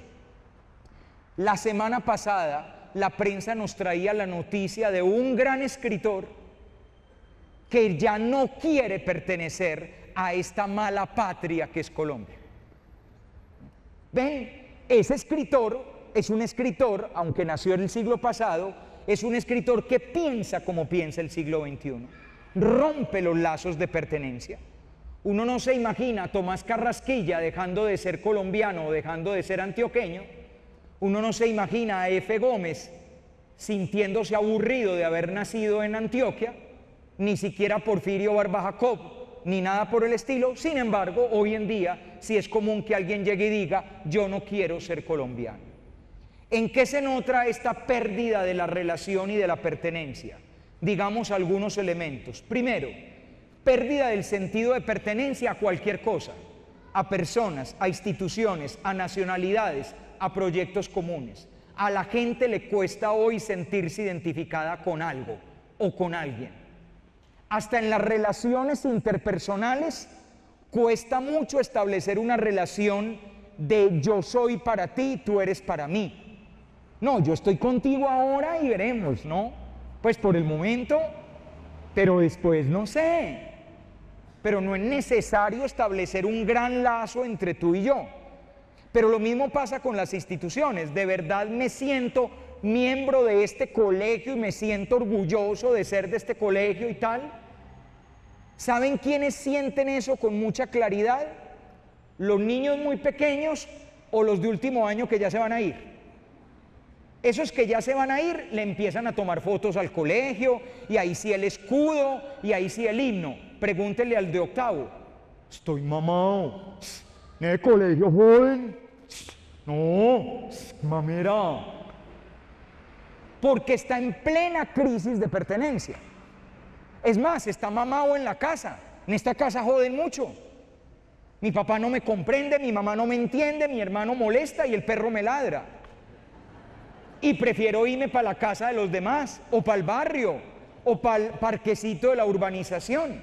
la semana pasada la prensa nos traía la noticia de un gran escritor que ya no quiere pertenecer a esta mala patria que es Colombia. Ven, ese escritor es un escritor, aunque nació en el siglo pasado, es un escritor que piensa como piensa el siglo XXI. Rompe los lazos de pertenencia. Uno no se imagina a Tomás Carrasquilla dejando de ser colombiano o dejando de ser antioqueño. Uno no se imagina a F. Gómez sintiéndose aburrido de haber nacido en Antioquia, ni siquiera Porfirio Barba Jacob, ni nada por el estilo. Sin embargo, hoy en día sí es común que alguien llegue y diga, yo no quiero ser colombiano. ¿En qué se nota esta pérdida de la relación y de la pertenencia? Digamos algunos elementos. Primero, pérdida del sentido de pertenencia a cualquier cosa, a personas, a instituciones, a nacionalidades, a proyectos comunes. A la gente le cuesta hoy sentirse identificada con algo o con alguien. Hasta en las relaciones interpersonales cuesta mucho establecer una relación de yo soy para ti, tú eres para mí. No, yo estoy contigo ahora y veremos, ¿no? Pues por el momento, pero después no sé. Pero no es necesario establecer un gran lazo entre tú y yo. Pero lo mismo pasa con las instituciones. De verdad me siento miembro de este colegio y me siento orgulloso de ser de este colegio y tal. ¿Saben quiénes sienten eso con mucha claridad? Los niños muy pequeños o los de último año que ya se van a ir. Esos que ya se van a ir le empiezan a tomar fotos al colegio y ahí sí el escudo y ahí sí el himno. Pregúntenle al de octavo. Estoy mamado. ¿En el colegio, joven? No, mamera. Porque está en plena crisis de pertenencia. Es más, está mamado en la casa. En esta casa joden mucho. Mi papá no me comprende, mi mamá no me entiende, mi hermano molesta y el perro me ladra. Y prefiero irme para la casa de los demás, o para el barrio, o para el parquecito de la urbanización.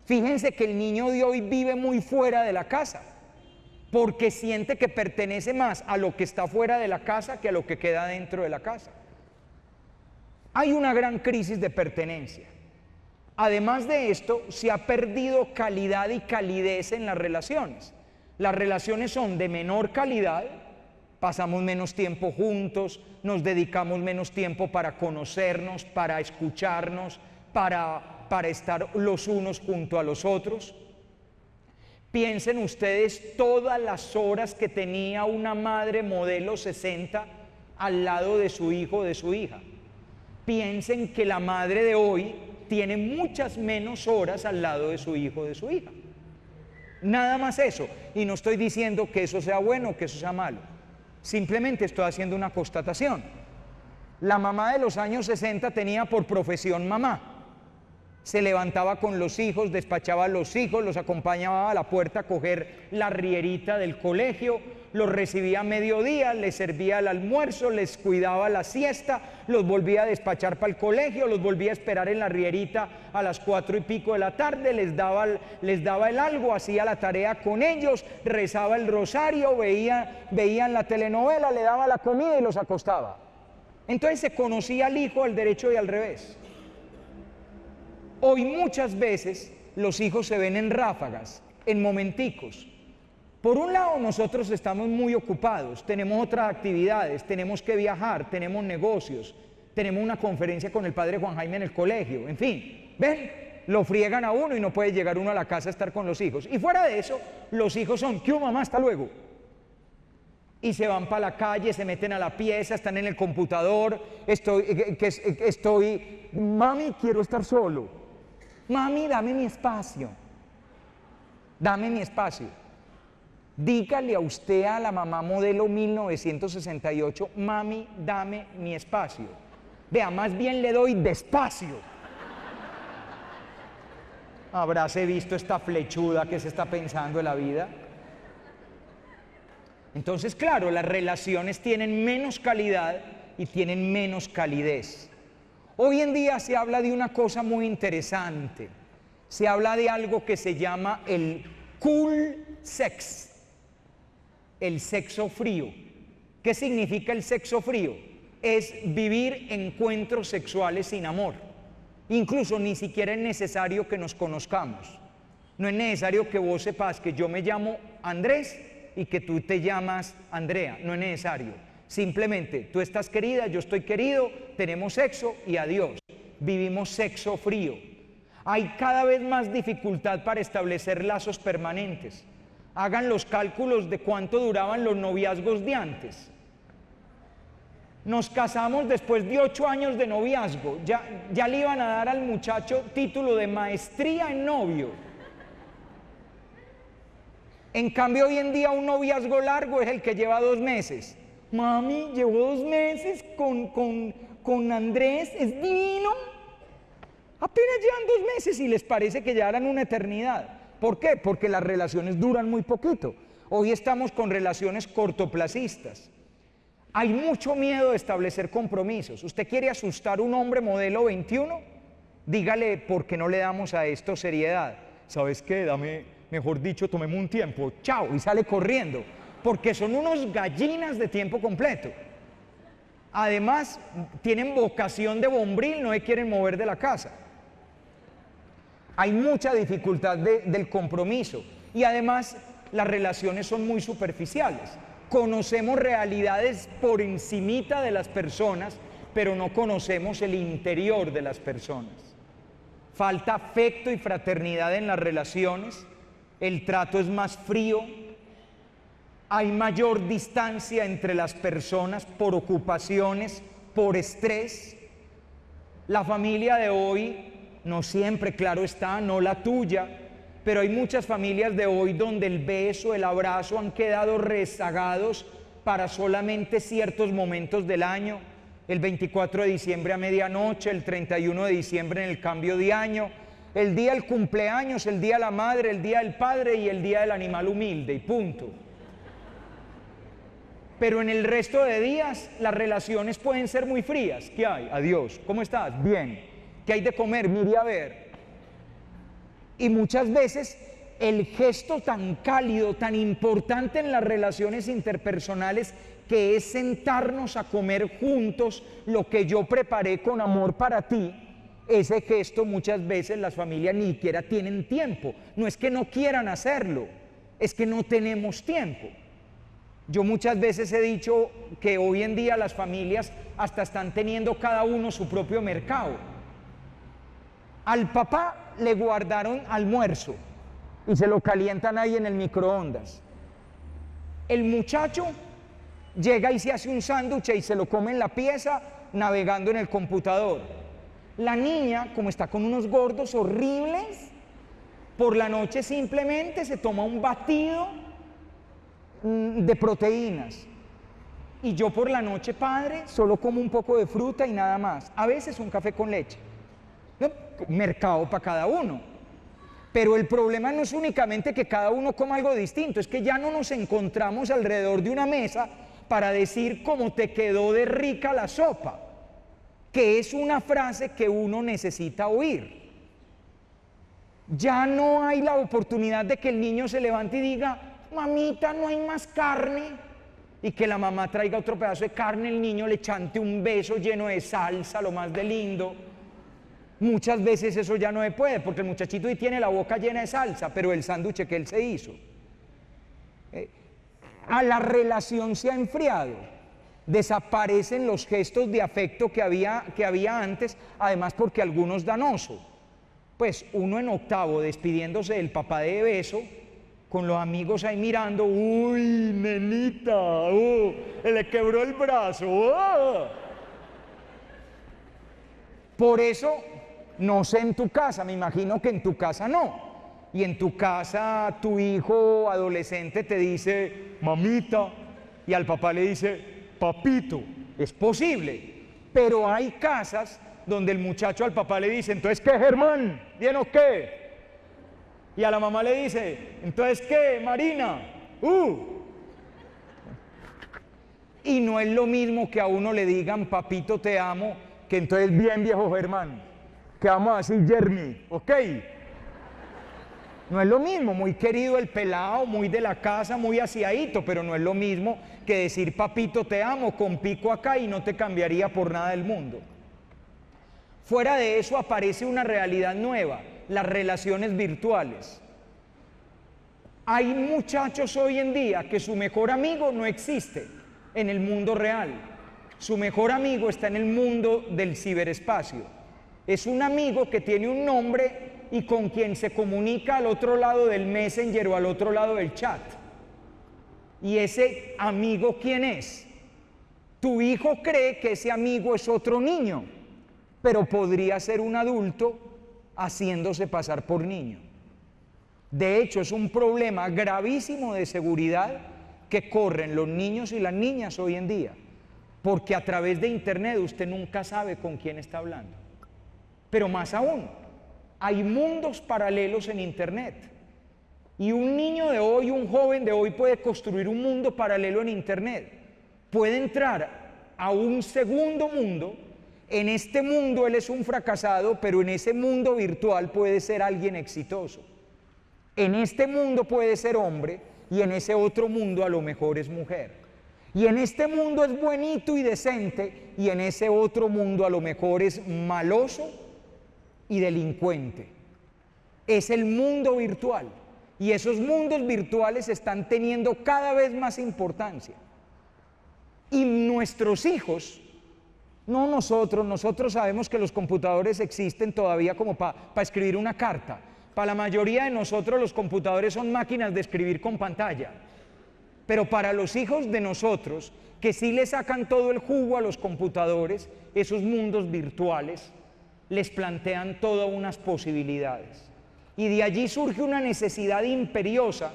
Fíjense que el niño de hoy vive muy fuera de la casa, porque siente que pertenece más a lo que está fuera de la casa que a lo que queda dentro de la casa. Hay una gran crisis de pertenencia. Además de esto, se ha perdido calidad y calidez en las relaciones. Las relaciones son de menor calidad, pasamos menos tiempo juntos, nos dedicamos menos tiempo para conocernos, para escucharnos, para estar los unos junto a los otros. Piensen ustedes todas las horas que tenía una madre modelo 60 al lado de su hijo o de su hija. Piensen que la madre de hoy tiene muchas menos horas al lado de su hijo o de su hija. Nada más eso. Y no estoy diciendo que eso sea bueno o que eso sea malo. Simplemente estoy haciendo una constatación. La mamá de los años 60 tenía por profesión mamá. Se levantaba con los hijos, despachaba a los hijos, los acompañaba a la puerta a coger la rierita del colegio, los recibía a mediodía, les servía el almuerzo, les cuidaba la siesta, los volvía a despachar para el colegio, los volvía a esperar en la rierita a las 4 y pico de la tarde, les daba el algo, hacía la tarea con ellos, rezaba el rosario, veían la telenovela, le daba la comida y los acostaba. Entonces se conocía al hijo al derecho y al revés. Hoy muchas veces los hijos se ven en ráfagas, en momenticos. Por un lado nosotros estamos muy ocupados, tenemos otras actividades, tenemos que viajar, tenemos negocios, tenemos una conferencia con el padre Juan Jaime en el colegio, en fin, ven, lo friegan a uno y no puede llegar uno a la casa a estar con los hijos. Y fuera de eso, los hijos son, ¿qué hubo, mamá? Hasta luego. y se van para la calle, se meten a la pieza, están en el computador, mami, quiero estar solo, mami, dame mi espacio, dame mi espacio. Dígale a usted a la mamá modelo 1968, mami, dame mi espacio. Vea, más bien le doy despacio. Habráse visto esta flechuda que se está pensando en la vida. Entonces, claro, las relaciones tienen menos calidad y tienen menos calidez. Hoy en día se habla de una cosa muy interesante. Se habla de algo que se llama el cool sex, el sexo frío. ¿Qué significa el sexo frío? Es vivir encuentros sexuales sin amor. Incluso ni siquiera es necesario que nos conozcamos. No es necesario que vos sepas que yo me llamo Andrés y que tú te llamas Andrea. No es necesario. Simplemente tú estás querida, yo estoy querido, tenemos sexo y adiós. Vivimos sexo frío. Hay cada vez más dificultad para establecer lazos permanentes. Hagan los cálculos de cuánto duraban los noviazgos de antes. Nos casamos después de 8 años de noviazgo. Ya le iban a dar al muchacho título de maestría en novio. En cambio, hoy en día un noviazgo largo es el que lleva 2 meses. Mami, llevo 2 meses con Andrés, es divino. Apenas llevan 2 meses y les parece que ya eran una eternidad. ¿Por qué? Porque las relaciones duran muy poquito. Hoy estamos con relaciones cortoplacistas. Hay mucho miedo de establecer compromisos. ¿Usted quiere asustar a un hombre modelo 21? Dígale, ¿por qué no le damos a esto seriedad? ¿Sabes qué? Mejor dicho, tomemos un tiempo. Chao, y sale corriendo. Porque son unos gallinas de tiempo completo. Además, tienen vocación de bombril, no se quieren mover de la casa. Hay mucha dificultad del compromiso y además las relaciones son muy superficiales. Conocemos realidades por encimita de las personas, pero no conocemos el interior de las personas. Falta afecto y fraternidad en las relaciones, el trato es más frío, hay mayor distancia entre las personas por ocupaciones, por estrés. La familia de hoy, no siempre, claro está, no la tuya, pero hay muchas familias de hoy donde el beso, el abrazo han quedado rezagados para solamente ciertos momentos del año, el 24 de diciembre a medianoche, el 31 de diciembre en el cambio de año, el día del cumpleaños, el día de la madre, el día del padre y el día del animal humilde, y punto. Pero en el resto de días las relaciones pueden ser muy frías. ¿Qué hay? Adiós. ¿Cómo estás? Bien. ¿Qué hay de comer? Mire a ver. Y muchas veces el gesto tan cálido, tan importante en las relaciones interpersonales, que es sentarnos a comer juntos lo que yo preparé con amor para ti, ese gesto muchas veces las familias ni siquiera tienen tiempo. No es que no quieran hacerlo, es que no tenemos tiempo. Yo muchas veces he dicho que hoy en día las familias hasta están teniendo cada uno su propio mercado. Al papá le guardaron almuerzo y se lo calientan ahí en el microondas. El muchacho llega y se hace un sándwich y se lo come en la pieza navegando en el computador. La niña, como está con unos gordos horribles, por la noche simplemente se toma un batido de proteínas. Y yo por la noche, padre, solo como un poco de fruta y nada más. A veces un café con leche. ¿No? Mercado para cada uno. Pero el problema no es únicamente que cada uno coma algo distinto, es que ya no nos encontramos alrededor de una mesa para decir cómo te quedó de rica la sopa, que es una frase que uno necesita oír. Ya no hay la oportunidad de que el niño se levante y diga, mamita, no hay más carne, y que la mamá traiga otro pedazo de carne, el niño le chante un beso lleno de salsa, lo más de lindo. Muchas veces eso ya no se puede, porque el muchachito tiene la boca llena de salsa, pero el sándwich que él se hizo. A la relación se ha enfriado, desaparecen los gestos de afecto que había antes, además porque algunos dan oso. Pues uno en octavo despidiéndose del papá de beso, con los amigos ahí mirando, Uy, nenita, le quebró el brazo. Por eso, no sé en tu casa, me imagino que en tu casa no. Y en tu casa tu hijo adolescente te dice, Mamita, y al papá le dice, papito. es posible. Pero hay casas donde el muchacho al papá le dice, entonces, ¿Qué, Germán? ¿bien o qué? Y a la mamá le dice, entonces, ¿qué, Marina? Y no es lo mismo que a uno le digan, papito, te amo, que entonces, bien, viejo Germán, Que vamos a decir Jeremy, ¿ok? no es lo mismo, muy querido el pelado, muy de la casa, muy aseadito, pero no es lo mismo que decir, papito, te amo, con pico acá y no te cambiaría por nada del mundo. Fuera de eso aparece una realidad nueva, las relaciones virtuales. Hay muchachos hoy en día que su mejor amigo no existe en el mundo real. Su mejor amigo está en el mundo del ciberespacio. Es un amigo que tiene un nombre y con quien se comunica al otro lado del Messenger o al otro lado del chat. ¿Y ese amigo quién es? Tu hijo cree que ese amigo es otro niño, pero podría ser un adulto haciéndose pasar por niño. De hecho, es un problema gravísimo de seguridad que corren los niños y las niñas hoy en día, porque a través de internet usted nunca sabe con quién está hablando. Pero más aún, hay mundos paralelos en internet. Y un niño de hoy, un joven de hoy puede construir un mundo paralelo en internet. Puede entrar a un segundo mundo. En este mundo él es un fracasado, pero en ese mundo virtual puede ser alguien exitoso. En este mundo puede ser hombre y en ese otro mundo a lo mejor es mujer. Y en este mundo es buenito y decente y en ese otro mundo a lo mejor es maloso y delincuente. Es el mundo virtual y esos mundos virtuales están teniendo cada vez más importancia. Y nuestros hijos, no nosotros sabemos que los computadores existen todavía como para escribir una carta. Para la mayoría de nosotros los computadores son máquinas de escribir con pantalla. Pero para los hijos de nosotros, que sí le sacan todo el jugo a los computadores, esos mundos virtuales les plantean todas unas posibilidades. Y de allí surge una necesidad imperiosa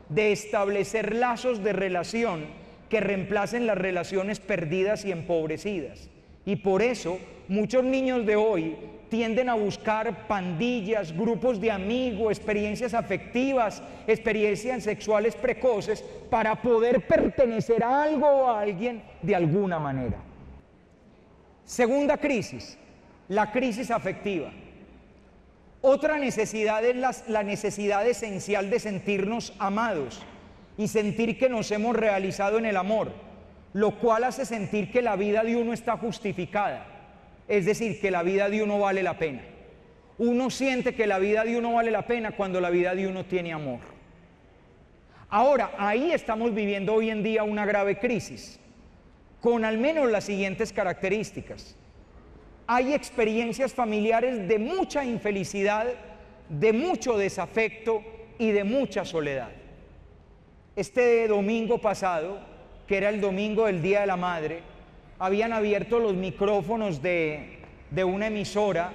de establecer lazos de relación que reemplacen las relaciones perdidas y empobrecidas. Y por eso muchos niños de hoy tienden a buscar pandillas, grupos de amigos, experiencias afectivas, experiencias sexuales precoces para poder pertenecer a algo o a alguien de alguna manera. Segunda crisis, la crisis afectiva. Otra necesidad es la necesidad esencial de sentirnos amados y sentir que nos hemos realizado en el amor, lo cual hace sentir que la vida de uno está justificada. Es decir, que la vida de uno vale la pena. Uno siente que la vida de uno vale la pena cuando la vida de uno tiene amor. Ahora, ahí estamos viviendo hoy en día una grave crisis, con al menos las siguientes características. Hay experiencias familiares de mucha infelicidad, de mucho desafecto y de mucha soledad. Este domingo pasado, que era el domingo del Día de la Madre, habían abierto los micrófonos de una emisora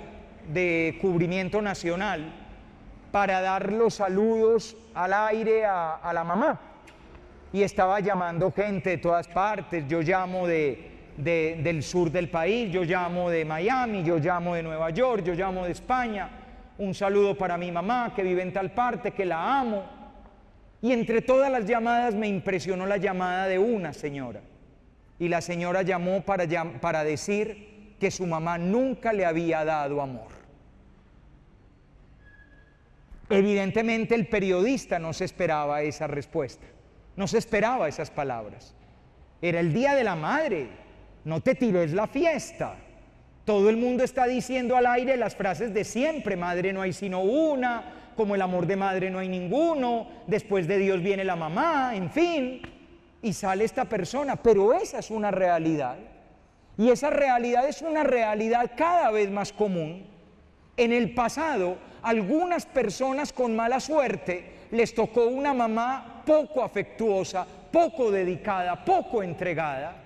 de cubrimiento nacional para dar los saludos al aire a la mamá. Y estaba llamando gente de todas partes. Yo llamo del sur del país, yo llamo de Miami, yo llamo de Nueva York, yo llamo de España. Un saludo para mi mamá que vive en tal parte, que la amo. Y entre todas las llamadas me impresionó la llamada de una señora. Y la señora llamó para decir que su mamá nunca le había dado amor. Evidentemente el periodista no se esperaba esa respuesta, no se esperaba esas palabras. Era el Día de la Madre, no te tires la fiesta. Todo el mundo está diciendo al aire las frases de siempre: madre no hay sino una, como el amor de madre no hay ninguno, después de Dios viene la mamá, en fin. Y sale esta persona, pero esa es una realidad. Y esa realidad es una realidad cada vez más común. En el pasado Algunas personas con mala suerte les tocó una mamá poco afectuosa, poco dedicada, poco entregada.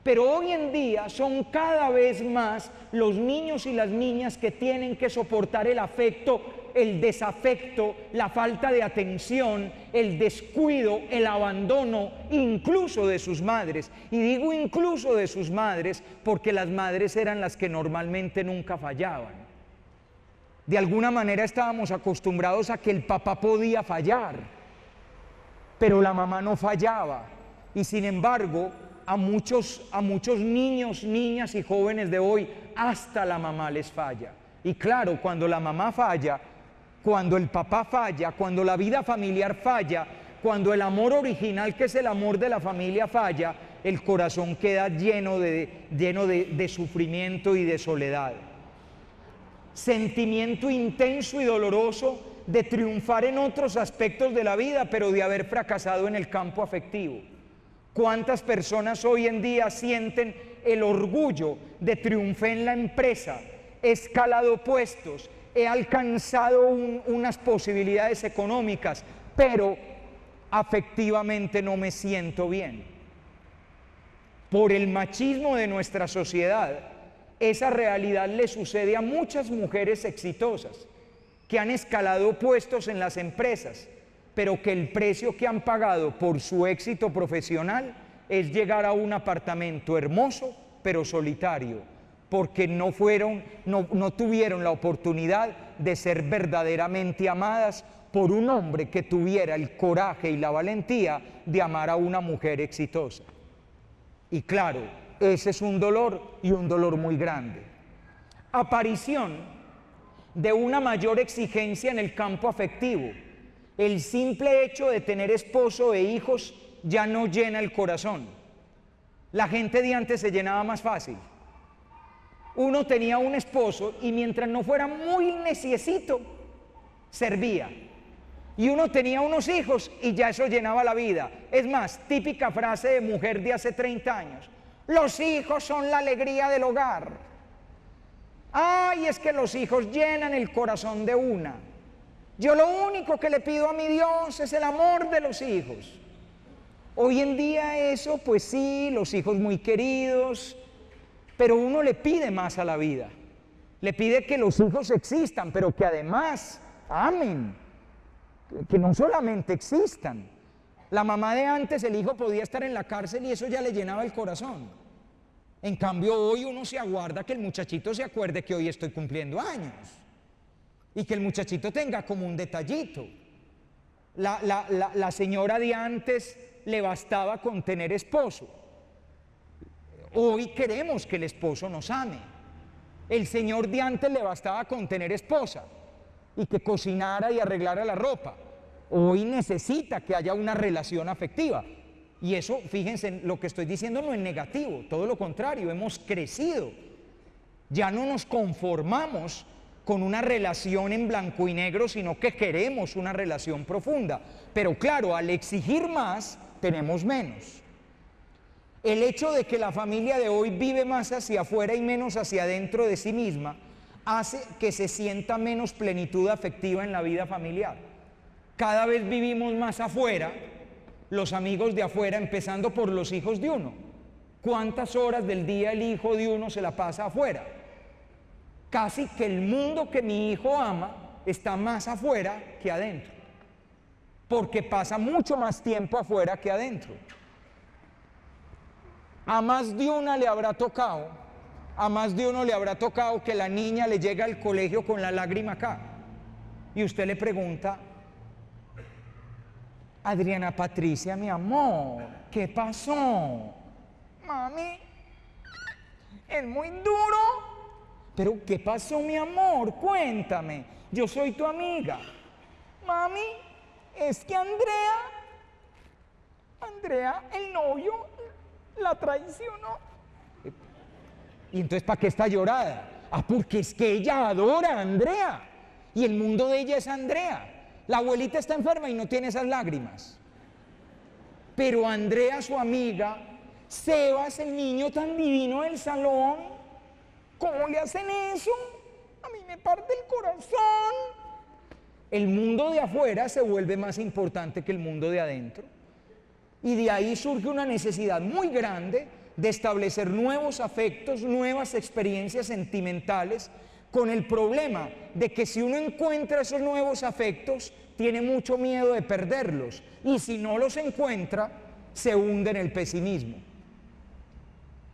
Pero hoy en día son cada vez más los niños y las niñas que tienen que soportar el afecto, el desafecto, la falta de atención, el descuido, el abandono, incluso de sus madres. Y digo incluso de sus madres porque las madres eran las que normalmente nunca fallaban. De alguna manera estábamos acostumbrados a que el papá podía fallar, pero la mamá no fallaba. Y sin embargo, a muchos niños, niñas y jóvenes de hoy, hasta la mamá les falla. Y claro, cuando la mamá falla, cuando el papá falla, cuando la vida familiar falla, cuando el amor original, que es el amor de la familia, falla, el corazón queda lleno de sufrimiento y de soledad. Sentimiento intenso y doloroso de triunfar en otros aspectos de la vida, pero de haber fracasado en el campo afectivo. ¿Cuántas personas hoy en día sienten el orgullo de triunfar en la empresa? He escalado puestos, he alcanzado unas posibilidades económicas, pero afectivamente no me siento bien. Por el machismo de nuestra sociedad, esa realidad le sucede a muchas mujeres exitosas que han escalado puestos en las empresas, pero que el precio que han pagado por su éxito profesional es llegar a un apartamento hermoso, pero solitario, porque no tuvieron la oportunidad de ser verdaderamente amadas por un hombre que tuviera el coraje y la valentía de amar a una mujer exitosa. Y claro, ese es un dolor, y un dolor muy grande. Aparición de una mayor exigencia en el campo afectivo. El simple hecho de tener esposo e hijos ya no llena el corazón. La gente de antes se llenaba más fácil. Uno tenía un esposo y mientras no fuera muy neciecito, servía. Y uno tenía unos hijos y ya eso llenaba la vida. Es más, típica frase de mujer de hace 30 años. Los hijos son la alegría del hogar. Ay, es que los hijos llenan el corazón de una. Yo lo único que le pido a mi Dios es el amor de los hijos. Hoy en día eso, pues sí, los hijos muy queridos, pero uno le pide más a la vida. Le pide que los hijos existan, pero que además amen, que no solamente existan. La mamá de antes, el hijo podía estar en la cárcel y eso ya le llenaba el corazón. En cambio, hoy uno se aguarda que el muchachito se acuerde que hoy estoy cumpliendo años. Y que el muchachito tenga como un detallito. La señora de antes le bastaba con tener esposo. Hoy queremos que el esposo nos ame. El señor de antes le bastaba con tener esposa y que cocinara y arreglara la ropa. Hoy necesita que haya una relación afectiva. Y eso, fíjense, lo que estoy diciendo no es negativo, todo lo contrario, hemos crecido. Ya no nos conformamos con una relación en blanco y negro, sino que queremos una relación profunda. Pero claro, al exigir más, tenemos menos. El hecho de que la familia de hoy vive más hacia afuera y menos hacia adentro de sí misma, hace que se sienta menos plenitud afectiva en la vida familiar. Cada vez vivimos más afuera, los amigos de afuera, empezando por los hijos de uno. ¿Cuántas horas del día el hijo de uno se la pasa afuera? Casi que el mundo que mi hijo ama está más afuera que adentro, porque pasa mucho más tiempo afuera que adentro. A más de una le habrá tocado, a más de uno le habrá tocado que la niña le llega al colegio con la lágrima acá y usted le pregunta: Adriana Patricia, mi amor, ¿qué pasó? Mami, es muy duro. Pero, ¿qué pasó, mi amor? Cuéntame, yo soy tu amiga. Mami, es que Andrea, el novio, la traicionó. ¿Y entonces para qué está llorada? Ah, porque es que ella adora a Andrea. Y el mundo de ella es Andrea. La abuelita está enferma y no tiene esas lágrimas. Pero Andrea, su amiga, Sebas, el niño tan divino del salón, ¿cómo le hacen eso? A mí me parte el corazón. el mundo de afuera se vuelve más importante que el mundo de adentro. Y de ahí surge una necesidad muy grande de establecer nuevos afectos, nuevas experiencias sentimentales, con el problema de que si uno encuentra esos nuevos afectos, tiene mucho miedo de perderlos, y si no los encuentra, se hunde en el pesimismo.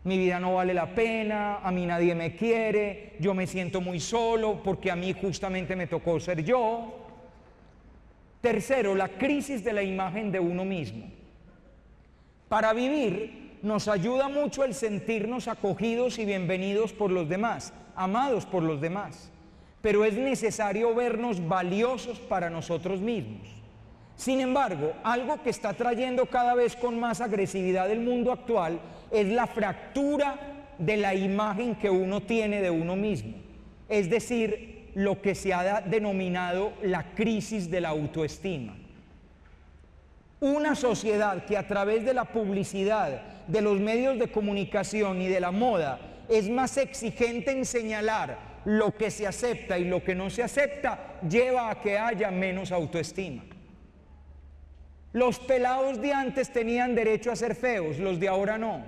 Mi vida no vale la pena, a mí nadie me quiere, yo me siento muy solo porque a mí justamente me tocó ser yo. Tercero, la crisis de la imagen de uno mismo. Para vivir nos ayuda mucho el sentirnos acogidos y bienvenidos por los demás, amados por los demás, pero es necesario vernos valiosos para nosotros mismos. Sin embargo, algo que está trayendo cada vez con más agresividad el mundo actual es la fractura de la imagen que uno tiene de uno mismo, es decir, lo que se ha denominado la crisis de la autoestima. Una sociedad que a través de la publicidad, de los medios de comunicación y de la moda es más exigente en señalar lo que se acepta y lo que no se acepta, lleva a que haya menos autoestima. Los pelados de antes tenían derecho a ser feos, los de ahora no.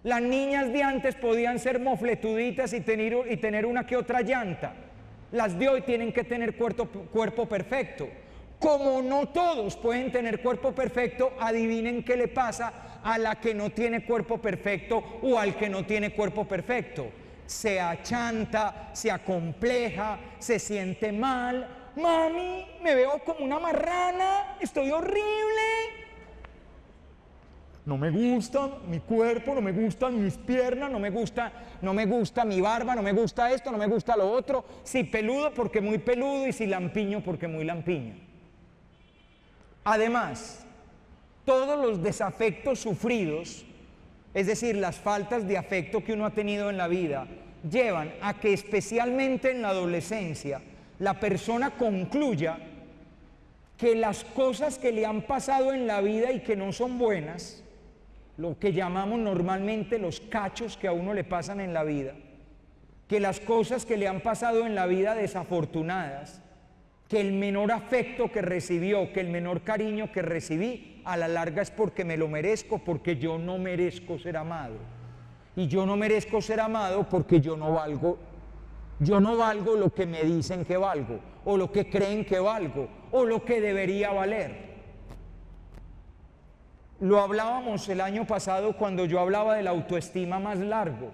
Las niñas de antes podían ser mofletuditas y tener una que otra llanta. Las de hoy tienen que tener cuerpo perfecto. Como no todos pueden tener cuerpo perfecto, adivinen qué le pasa a la que no tiene cuerpo perfecto o al que no tiene cuerpo perfecto. Se achanta, se acompleja, se siente mal. Mami, me veo como una marrana, estoy horrible. No me gusta mi cuerpo, no me gustan mis piernas, No me gusta mi barba, no me gusta esto, no me gusta lo otro. Si peludo porque muy peludo y si lampiño porque muy lampiño. Además, todos los desafectos sufridos, es decir, las faltas de afecto que uno ha tenido en la vida, llevan a que especialmente en la adolescencia la persona concluya que las cosas que le han pasado en la vida y que no son buenas, lo que llamamos normalmente los cachos que a uno le pasan en la vida, que las cosas que le han pasado en la vida desafortunadas, que el menor afecto que recibió, que el menor cariño que recibí, a la larga es porque me lo merezco, porque yo no merezco ser amado. Y yo no merezco ser amado porque yo no valgo lo que me dicen que valgo, o lo que creen que valgo, o lo que debería valer. Lo hablábamos el año pasado cuando yo hablaba de la autoestima más largo.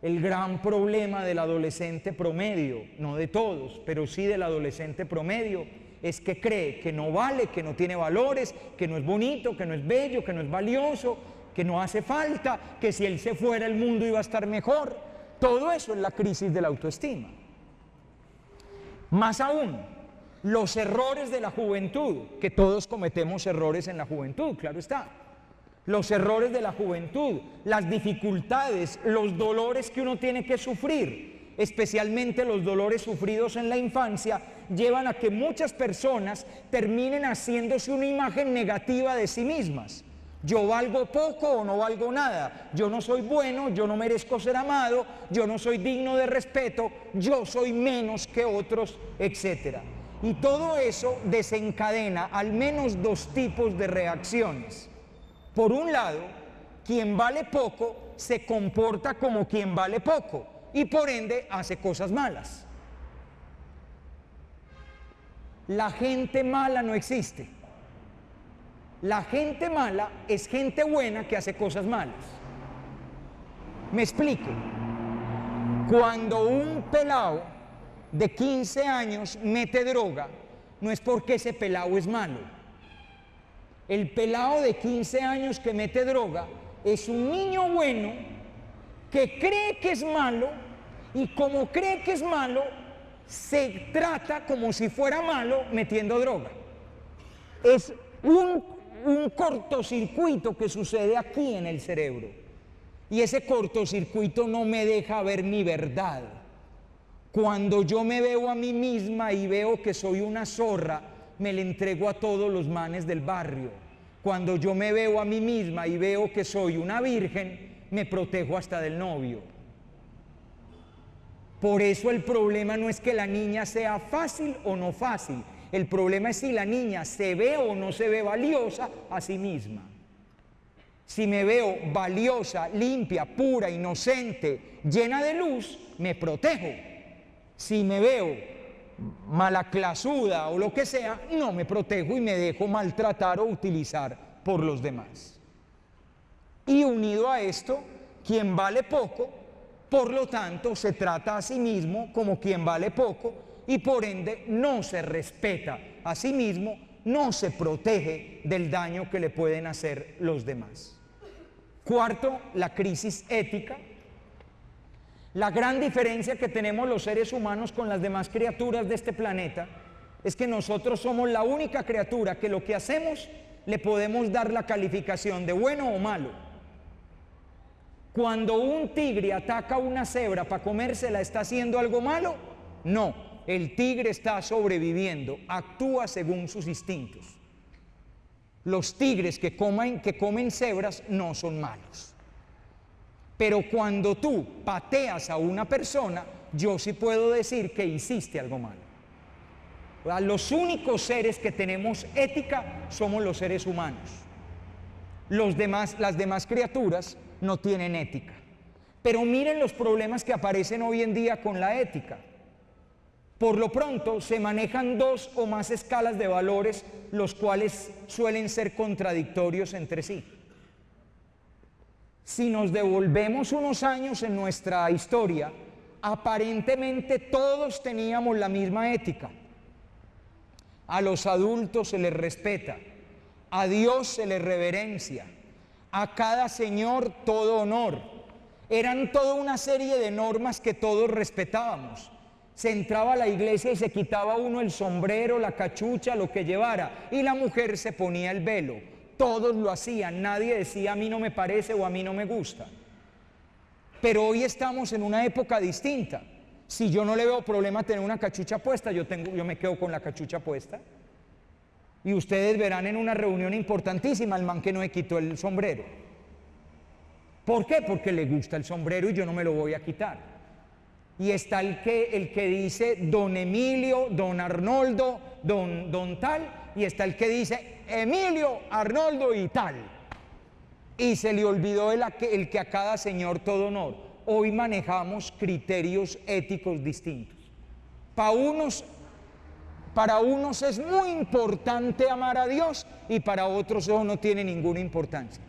El gran problema del adolescente promedio, no de todos, pero sí del adolescente promedio, es que cree que no vale, que no tiene valores, que no es bonito, que no es bello, que no es valioso, que no hace falta, que si él se fuera el mundo iba a estar mejor. Todo eso es la crisis de la autoestima. Más aún, los errores de la juventud, que todos cometemos errores en la juventud, claro está. Los errores de la juventud, las dificultades, los dolores que uno tiene que sufrir, especialmente los dolores sufridos en la infancia, llevan a que muchas personas terminen haciéndose una imagen negativa de sí mismas. Yo valgo poco o no valgo nada, yo no soy bueno, yo no merezco ser amado, yo no soy digno de respeto, yo soy menos que otros, etc. Y todo eso desencadena al menos dos tipos de reacciones. Por un lado, quien vale poco se comporta como quien vale poco y por ende hace cosas malas. La gente mala no existe. La gente mala es gente buena que hace cosas malas. Me explico. Cuando un pelao de 15 años mete droga, no es porque ese pelao es malo. El pelao de 15 años que mete droga es un niño bueno que cree que es malo y como cree que es malo, se trata como si fuera malo metiendo droga. Es un cortocircuito que sucede aquí en el cerebro y ese cortocircuito no me deja ver mi verdad. Cuando yo me veo a mí misma y veo que soy una zorra, me le entrego a todos los manes del barrio. Cuando yo me veo a mí misma y veo que soy una virgen, me protejo hasta del novio. Por eso el problema no es que la niña sea fácil o no fácil. El problema es si la niña se ve o no se ve valiosa a sí misma. Si me veo valiosa, limpia, pura, inocente, llena de luz, me protejo. Si me veo malaclasuda o lo que sea, no me protejo y me dejo maltratar o utilizar por los demás. Y unido a esto, quien vale poco, por lo tanto, se trata a sí mismo como quien vale poco y por ende no se respeta a sí mismo, no se protege del daño que le pueden hacer los demás. Cuarto, la crisis ética. La gran diferencia que tenemos los seres humanos con las demás criaturas de este planeta es que nosotros somos la única criatura que lo que hacemos le podemos dar la calificación de bueno o malo. Cuando un tigre ataca a una cebra para comérsela, ¿está haciendo algo malo? No, el tigre está sobreviviendo, actúa según sus instintos. Los tigres que comen cebras no son malos. Pero cuando tú pateas a una persona, yo sí puedo decir que hiciste algo malo. Los únicos seres que tenemos ética somos los seres humanos. Las demás criaturas no tienen ética. Pero miren los problemas que aparecen hoy en día con la ética. Por lo pronto se manejan dos o más escalas de valores, los cuales suelen ser contradictorios entre sí. Si nos devolvemos unos años en nuestra historia, aparentemente todos teníamos la misma ética. A los adultos se les respeta, a Dios se les reverencia, a cada señor todo honor. Eran toda una serie de normas que todos respetábamos. Se entraba a la iglesia y se quitaba uno el sombrero, la cachucha, lo que llevara, y la mujer se ponía el velo. Todos lo hacían, nadie decía a mí no me parece o a mí no me gusta. Pero hoy estamos en una época distinta. Si yo no le veo problema tener una cachucha puesta, yo me quedo con la cachucha puesta. Y ustedes verán en una reunión importantísima al man que no me quitó el sombrero. ¿Por qué? Porque le gusta el sombrero y yo no me lo voy a quitar. Y está el que dice don Emilio, don Arnoldo, don tal, y está el que dice Emilio, Arnoldo y tal. Y se le olvidó el que a cada señor todo honor. Hoy manejamos criterios éticos distintos. Para unos es muy importante amar a Dios y para otros eso no tiene ninguna importancia.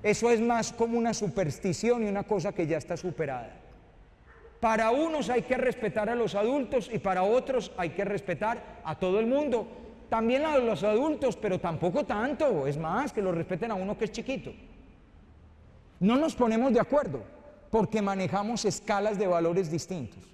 Eso es más como una superstición y una cosa que ya está superada. Para unos hay que respetar a los adultos y para otros hay que respetar a todo el mundo. También a los adultos, pero tampoco tanto. Es más, que lo respeten a uno que es chiquito. No nos ponemos de acuerdo porque manejamos escalas de valores distintos.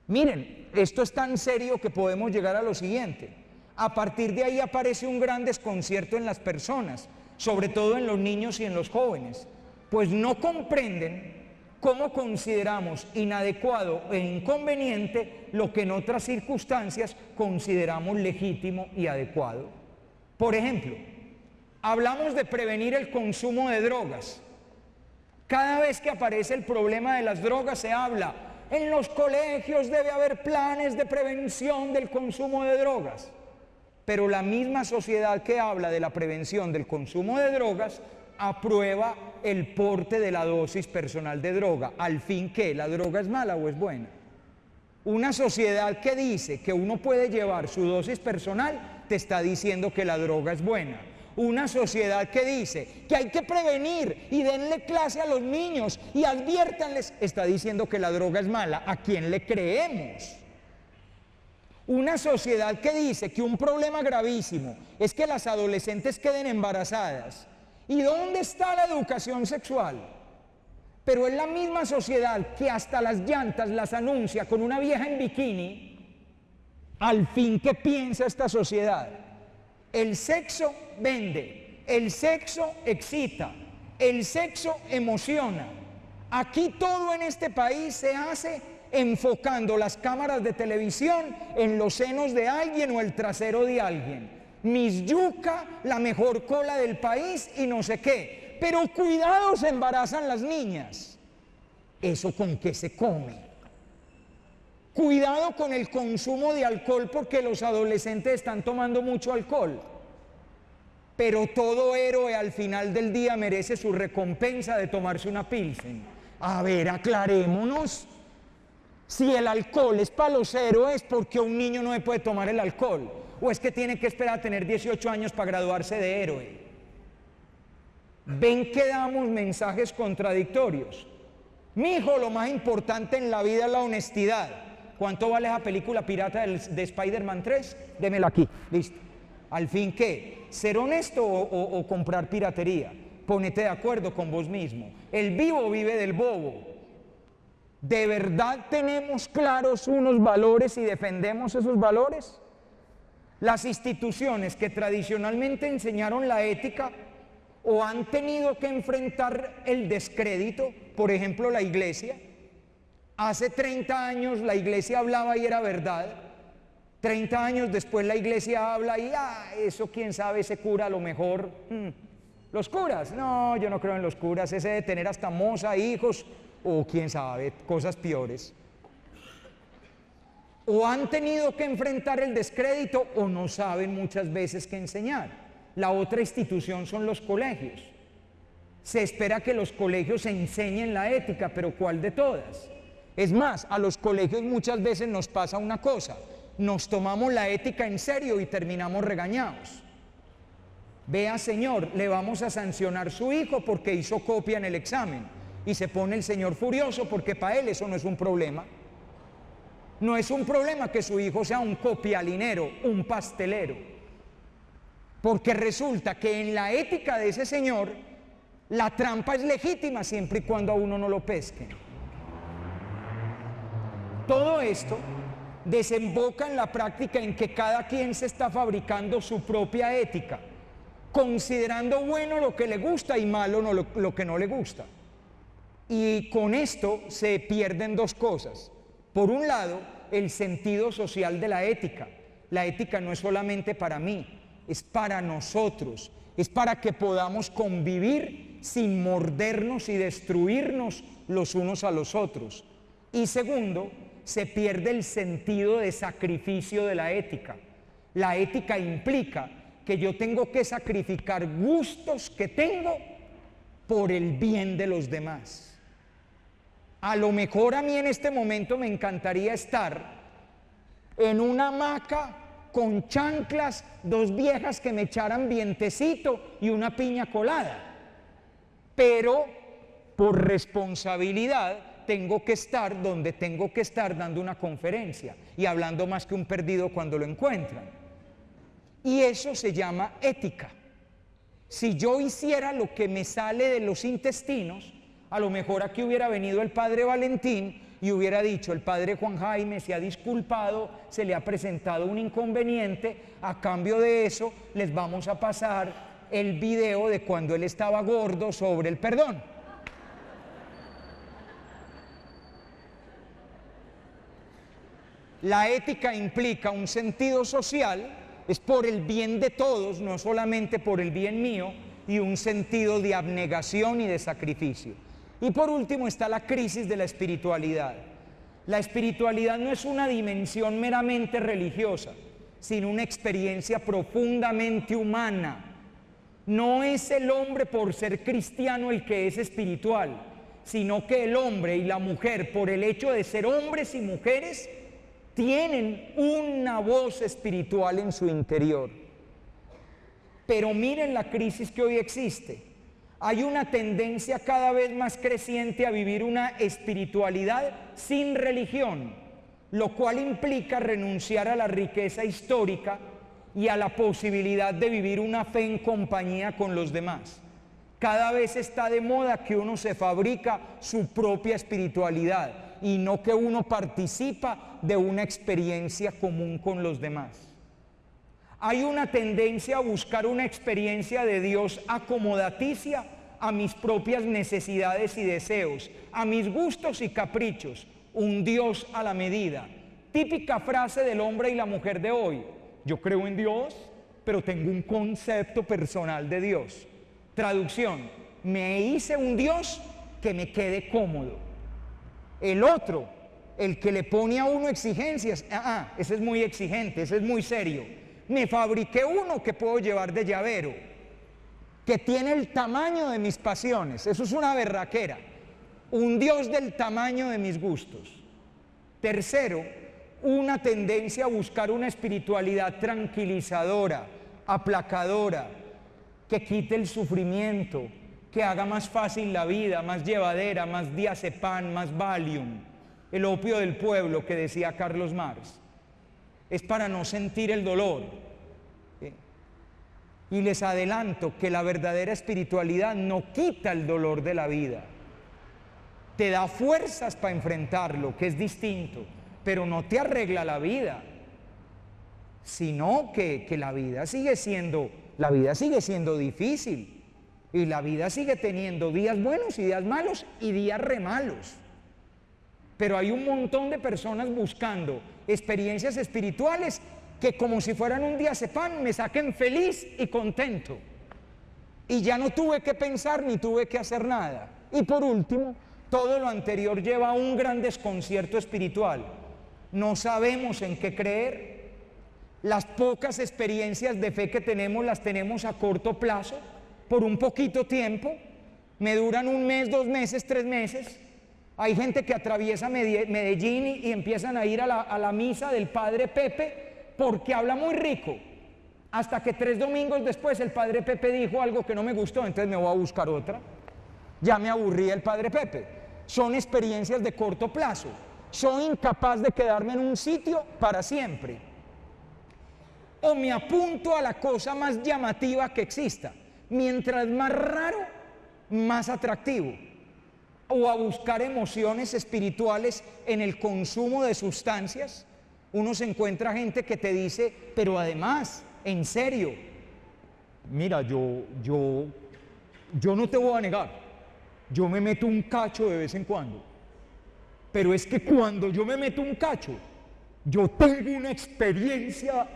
Miren, esto es tan serio que podemos llegar a lo siguiente. A partir de ahí aparece un gran desconcierto en las personas, sobre todo en los niños y en los jóvenes, pues no comprenden cómo consideramos inadecuado e inconveniente lo que en otras circunstancias consideramos legítimo y adecuado. Por ejemplo, hablamos de prevenir el consumo de drogas. Cada vez que aparece el problema de las drogas se habla, en los colegios debe haber planes de prevención del consumo de drogas. Pero la misma sociedad que habla de la prevención del consumo de drogas aprueba el porte de la dosis personal de droga. Al fin, ¿qué? ¿La droga es mala o es buena? Una sociedad que dice que uno puede llevar su dosis personal te está diciendo que la droga es buena. Una sociedad que dice que hay que prevenir y denle clase a los niños y adviértanles, está diciendo que la droga es mala. ¿A quién le creemos? Una sociedad que dice que un problema gravísimo es que las adolescentes queden embarazadas. ¿Y dónde está la educación sexual? Pero es la misma sociedad que hasta las llantas las anuncia con una vieja en bikini. Al fin, ¿qué piensa esta sociedad? El sexo vende, el sexo excita, el sexo emociona. Aquí todo en este país se hace enfocando las cámaras de televisión en los senos de alguien o el trasero de alguien. Miss Yuca, la mejor cola del país y no sé qué. Pero cuidado, se embarazan las niñas. ¿Eso con qué se come? Cuidado con el consumo de alcohol porque los adolescentes están tomando mucho alcohol. Pero todo héroe al final del día merece su recompensa de tomarse una pilsen. A ver, aclarémonos. Si el alcohol es para los héroes, ¿por qué un niño no se puede tomar el alcohol? ¿O es que tiene que esperar a tener 18 años para graduarse de héroe? Ven que damos mensajes contradictorios. Mi hijo, lo más importante en la vida es la honestidad. ¿Cuánto vale esa película pirata de Spider-Man 3? Démela aquí, listo. Al fin, ¿qué? ¿Ser honesto o comprar piratería? Ponete de acuerdo con vos mismo. El vivo vive del bobo. ¿De verdad tenemos claros unos valores y defendemos esos valores? Las instituciones que tradicionalmente enseñaron la ética o han tenido que enfrentar el descrédito, por ejemplo la iglesia. Hace 30 años la iglesia hablaba y era verdad. 30 años después la iglesia habla y eso quién sabe, ese cura a lo mejor. Los curas, no, yo no creo en los curas, ese de tener hasta moza, hijos, o quién sabe, cosas peores. O han tenido que enfrentar el descrédito o no saben muchas veces qué enseñar. La otra institución son los colegios. Se espera que los colegios enseñen la ética, pero ¿cuál de todas? Es más, a los colegios muchas veces nos pasa una cosa, nos tomamos la ética en serio y terminamos regañados. Vea, señor, le vamos a sancionar su hijo porque hizo copia en el examen. Y se pone el señor furioso porque para él eso no es un problema. No es un problema que su hijo sea un copialinero, un pastelero. Porque resulta que en la ética de ese señor, la trampa es legítima siempre y cuando a uno no lo pesquen. Todo esto desemboca en la práctica en que cada quien se está fabricando su propia ética, considerando bueno lo que le gusta y malo lo que no le gusta. Y con esto se pierden dos cosas. Por un lado, el sentido social de la ética. La ética no es solamente para mí, es para nosotros, es para que podamos convivir sin mordernos y destruirnos los unos a los otros. Y segundo, se pierde el sentido de sacrificio de la ética. La ética implica que yo tengo que sacrificar gustos que tengo por el bien de los demás. A lo mejor a mí en este momento me encantaría estar en una hamaca con chanclas, dos viejas que me echaran vientecito y una piña colada. Pero por responsabilidad tengo que estar donde tengo que estar dando una conferencia y hablando más que un perdido cuando lo encuentran. Y eso se llama ética. Si yo hiciera lo que me sale de los intestinos, a lo mejor aquí hubiera venido el padre Valentín y hubiera dicho: el padre Juan Jaime se ha disculpado, se le ha presentado un inconveniente, a cambio de eso les vamos a pasar el video de cuando él estaba gordo sobre el perdón. La ética implica un sentido social, es por el bien de todos, no solamente por el bien mío, y un sentido de abnegación y de sacrificio. Y por último está la crisis de la espiritualidad. La espiritualidad no es una dimensión meramente religiosa, sino una experiencia profundamente humana. No es el hombre por ser cristiano el que es espiritual, sino que el hombre y la mujer, por el hecho de ser hombres y mujeres, tienen una voz espiritual en su interior. Pero miren la crisis que hoy existe. Hay una tendencia cada vez más creciente a vivir una espiritualidad sin religión, lo cual implica renunciar a la riqueza histórica y a la posibilidad de vivir una fe en compañía con los demás. Cada vez está de moda que uno se fabrica su propia espiritualidad y no que uno participa de una experiencia común con los demás. Hay una tendencia a buscar una experiencia de Dios acomodaticia a mis propias necesidades y deseos, a mis gustos y caprichos, un Dios a la medida. Típica frase del hombre y la mujer de hoy: yo creo en Dios, pero tengo un concepto personal de Dios. Traducción: me hice un Dios que me quede cómodo. El otro el que le pone a uno exigencias, ese es muy exigente, ese es muy serio. Me fabriqué uno que puedo llevar de llavero, que tiene el tamaño de mis pasiones, eso es una berraquera. Un Dios del tamaño de mis gustos. Tercero, una tendencia a buscar una espiritualidad tranquilizadora, aplacadora, que quite el sufrimiento, que haga más fácil la vida, más llevadera, más diazepam, más Valium, el opio del pueblo que decía Carlos Marx. Es para no sentir el dolor. Y les adelanto que la verdadera espiritualidad no quita el dolor de la vida. Te da fuerzas para enfrentarlo, que es distinto, pero no te arregla la vida, sino que la vida sigue siendo difícil. Y la vida sigue teniendo días buenos y días malos y días re malos. Pero hay un montón de personas buscando experiencias espirituales que como si fueran un diazepam me saquen feliz y contento. Y ya no tuve que pensar ni tuve que hacer nada. Y por último, todo lo anterior lleva a un gran desconcierto espiritual. No sabemos en qué creer. Las pocas experiencias de fe que tenemos las tenemos a corto plazo, por un poquito tiempo, me duran un mes, 2 meses, 3 meses. Hay gente que atraviesa Medellín y empiezan a ir a la misa del Padre Pepe porque habla muy rico, hasta que 3 domingos después el Padre Pepe dijo algo que no me gustó, entonces me voy a buscar otra. Ya me aburrí del Padre Pepe. Son experiencias de corto plazo. Soy incapaz de quedarme en un sitio para siempre. O me apunto a la cosa más llamativa que exista. Mientras más raro, más atractivo. O a buscar emociones espirituales en el consumo de sustancias. Uno se encuentra gente que te dice, pero además, en serio, mira, yo no te voy a negar, yo me meto un cacho de vez en cuando, pero es que cuando yo me meto un cacho, yo tengo una experiencia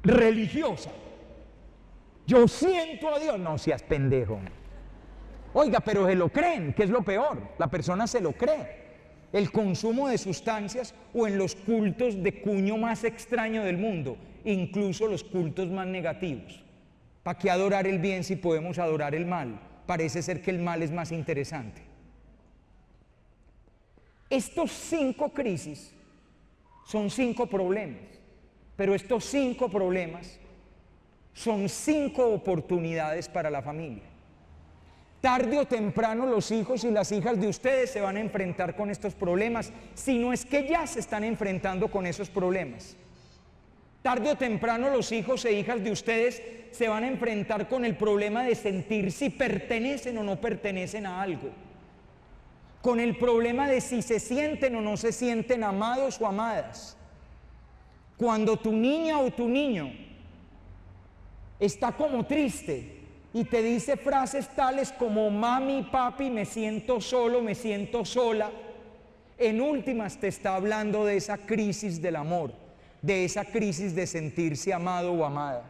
religiosa. Yo siento a Dios. No seas pendejo. Oiga, pero se lo creen, que es lo peor. La persona se lo cree. El consumo de sustancias o en los cultos de cuño más extraño del mundo, incluso los cultos más negativos. ¿Para qué adorar el bien si podemos adorar el mal? Parece ser que el mal es más interesante. Estos 5 crisis son 5 problemas, pero estos 5 problemas son 5 oportunidades para la familia. Tarde o temprano los hijos y las hijas de ustedes se van a enfrentar con estos problemas, si no es que ya se están enfrentando con esos problemas. Tarde o temprano los hijos e hijas de ustedes se van a enfrentar con el problema de sentir si pertenecen o no pertenecen a algo. Con el problema de si se sienten o no se sienten amados o amadas. Cuando tu niña o tu niño está como triste y te dice frases tales como mami, papi, me siento solo, me siento sola, en últimas te está hablando de esa crisis del amor, de esa crisis de sentirse amado o amada.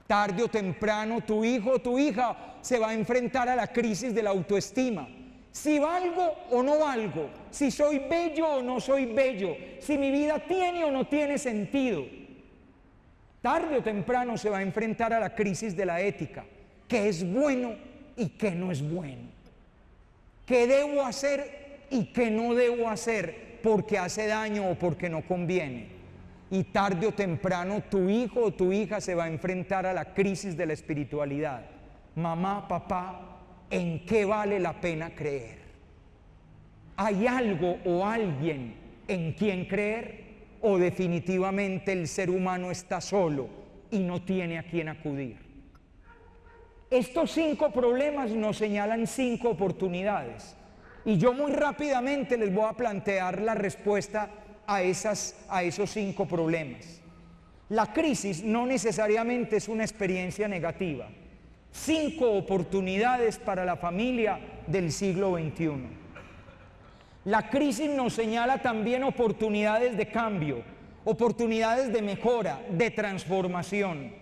Tarde o temprano tu hijo o tu hija se va a enfrentar a la crisis de la autoestima. Si valgo o no valgo, si soy bello o no soy bello, si mi vida tiene o no tiene sentido. Tarde o temprano se va a enfrentar a la crisis de la ética. ¿Qué es bueno y qué no es bueno? ¿Qué debo hacer y qué no debo hacer porque hace daño o porque no conviene? Y tarde o temprano tu hijo o tu hija se va a enfrentar a la crisis de la espiritualidad. Mamá, papá, ¿en qué vale la pena creer? ¿Hay algo o alguien en quien creer? ¿O definitivamente el ser humano está solo y no tiene a quien acudir? Estos 5 problemas nos señalan 5 oportunidades. Y yo muy rápidamente les voy a plantear la respuesta a esos 5 problemas. La crisis no necesariamente es una experiencia negativa. 5 oportunidades para la familia del siglo XXI. La crisis nos señala también oportunidades de cambio, oportunidades de mejora, de transformación.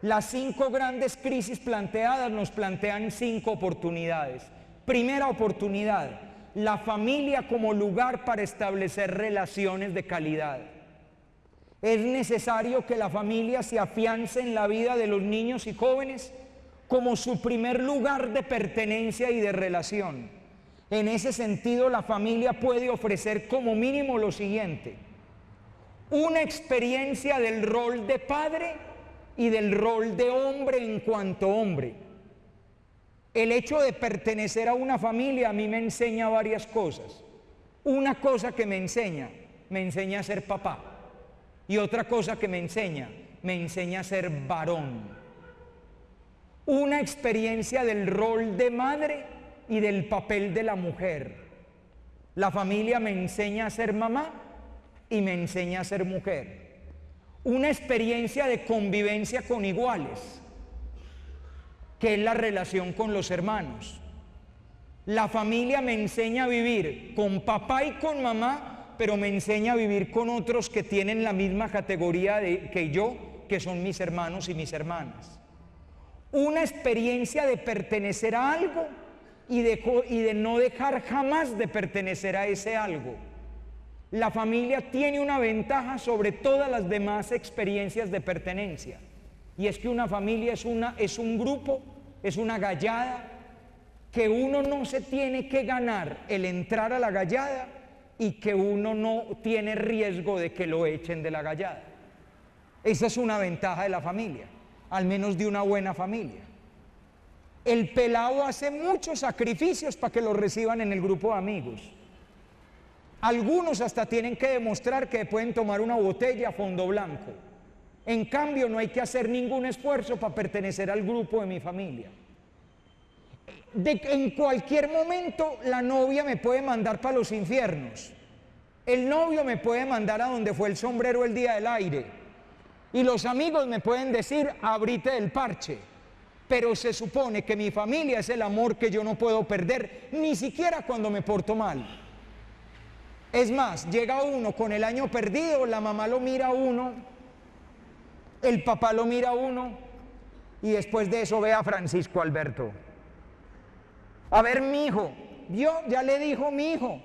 Las 5 grandes crisis planteadas nos plantean 5 oportunidades. Primera oportunidad, la familia como lugar para establecer relaciones de calidad. Es necesario que la familia se afiance en la vida de los niños y jóvenes como su primer lugar de pertenencia y de relación. En ese sentido, la familia puede ofrecer como mínimo lo siguiente: una experiencia del rol de padre y del rol de hombre en cuanto hombre. El hecho de pertenecer a una familia a mí me enseña varias cosas. Una cosa que me enseña a ser papá. Y otra cosa que me enseña a ser varón. Una experiencia del rol de madre y del papel de la mujer. La familia me enseña a ser mamá y me enseña a ser mujer. Una experiencia de convivencia con iguales, que es la relación con los hermanos. La familia me enseña a vivir con papá y con mamá, pero me enseña a vivir con otros que tienen la misma categoría que yo, que son mis hermanos y mis hermanas. Una experiencia de pertenecer a algo y de no dejar jamás de pertenecer a ese algo. La familia tiene una ventaja sobre todas las demás experiencias de pertenencia, y es que una familia es un grupo, es una gallada, que uno no se tiene que ganar el entrar a la gallada y que uno no tiene riesgo de que lo echen de la gallada. Esa es una ventaja de la familia, al menos de una buena familia. El pelado hace muchos sacrificios para que lo reciban en el grupo de amigos. Algunos hasta tienen que demostrar que pueden tomar una botella a fondo blanco. En cambio, no hay que hacer ningún esfuerzo para pertenecer al grupo de mi familia. En cualquier momento la novia me puede mandar para los infiernos. El novio me puede mandar a donde fue el sombrero el día del aire. Y los amigos me pueden decir, abrite del parche. Pero se supone que mi familia es el amor que yo no puedo perder, ni siquiera cuando me porto mal. Es más, llega uno con el año perdido, la mamá lo mira a uno, el papá lo mira a uno, y después de eso ve a Francisco Alberto. A ver, mi hijo, ya le dijo mi hijo,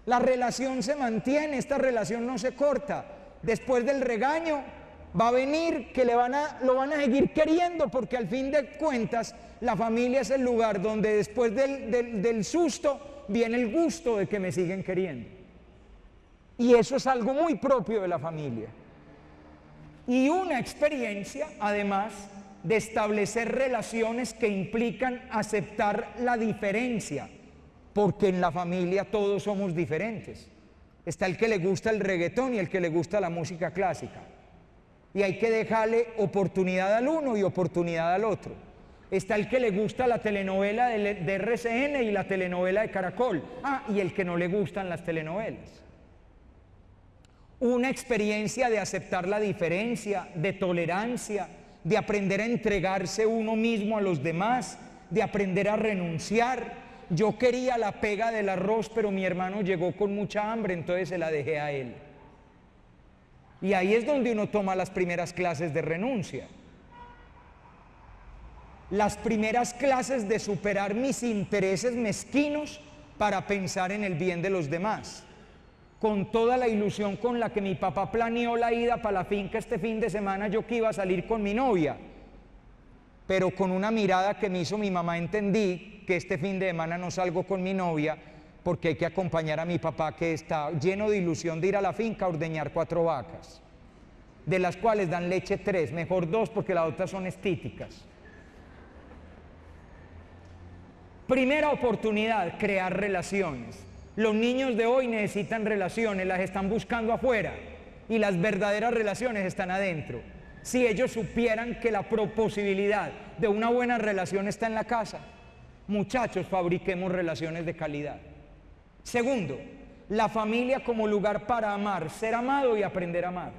la relación se mantiene, esta relación no se corta. Después del regaño va a venir que lo van a seguir queriendo, porque al fin de cuentas la familia es el lugar donde después del susto viene el gusto de que me siguen queriendo. Y eso es algo muy propio de la familia. Y una experiencia, además, de establecer relaciones que implican aceptar la diferencia, porque en la familia todos somos diferentes. Está el que le gusta el reggaetón y el que le gusta la música clásica. Y hay que dejarle oportunidad al uno y oportunidad al otro. Está el que le gusta la telenovela de RCN y la telenovela de Caracol. Y el que no le gustan las telenovelas. Una experiencia de aceptar la diferencia, de tolerancia, de aprender a entregarse uno mismo a los demás, de aprender a renunciar. Yo quería la pega del arroz, pero mi hermano llegó con mucha hambre, entonces se la dejé a él. Y ahí es donde uno toma las primeras clases de renuncia. Las primeras clases de superar mis intereses mezquinos para pensar en el bien de los demás. Con toda la ilusión con la que mi papá planeó la ida para la finca este fin de semana, yo que iba a salir con mi novia. Pero con una mirada que me hizo mi mamá entendí que este fin de semana no salgo con mi novia porque hay que acompañar a mi papá, que está lleno de ilusión de ir a la finca a ordeñar 4 vacas, de las cuales dan leche 3, mejor 2 porque las otras son estíticas. Primera oportunidad, crear relaciones. Los niños de hoy necesitan relaciones, las están buscando afuera, y las verdaderas relaciones están adentro. Si ellos supieran que la posibilidad de una buena relación está en la casa, muchachos, fabriquemos relaciones de calidad. Segundo, la familia como lugar para amar, ser amado y aprender a amar.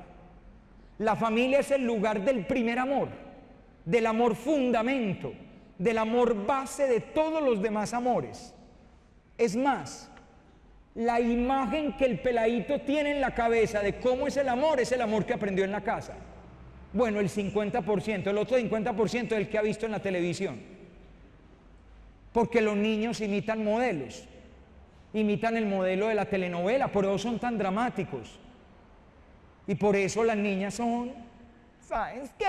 La familia es el lugar del primer amor, del amor fundamento, del amor base de todos los demás amores. Es más, la imagen que el peladito tiene en la cabeza de cómo es el amor que aprendió en la casa. Bueno, el 50%, el otro 50% es el que ha visto en la televisión. Porque los niños imitan modelos. imitan el modelo de la telenovela, por eso son tan dramáticos. Y por eso las niñas son, ¿sabes qué?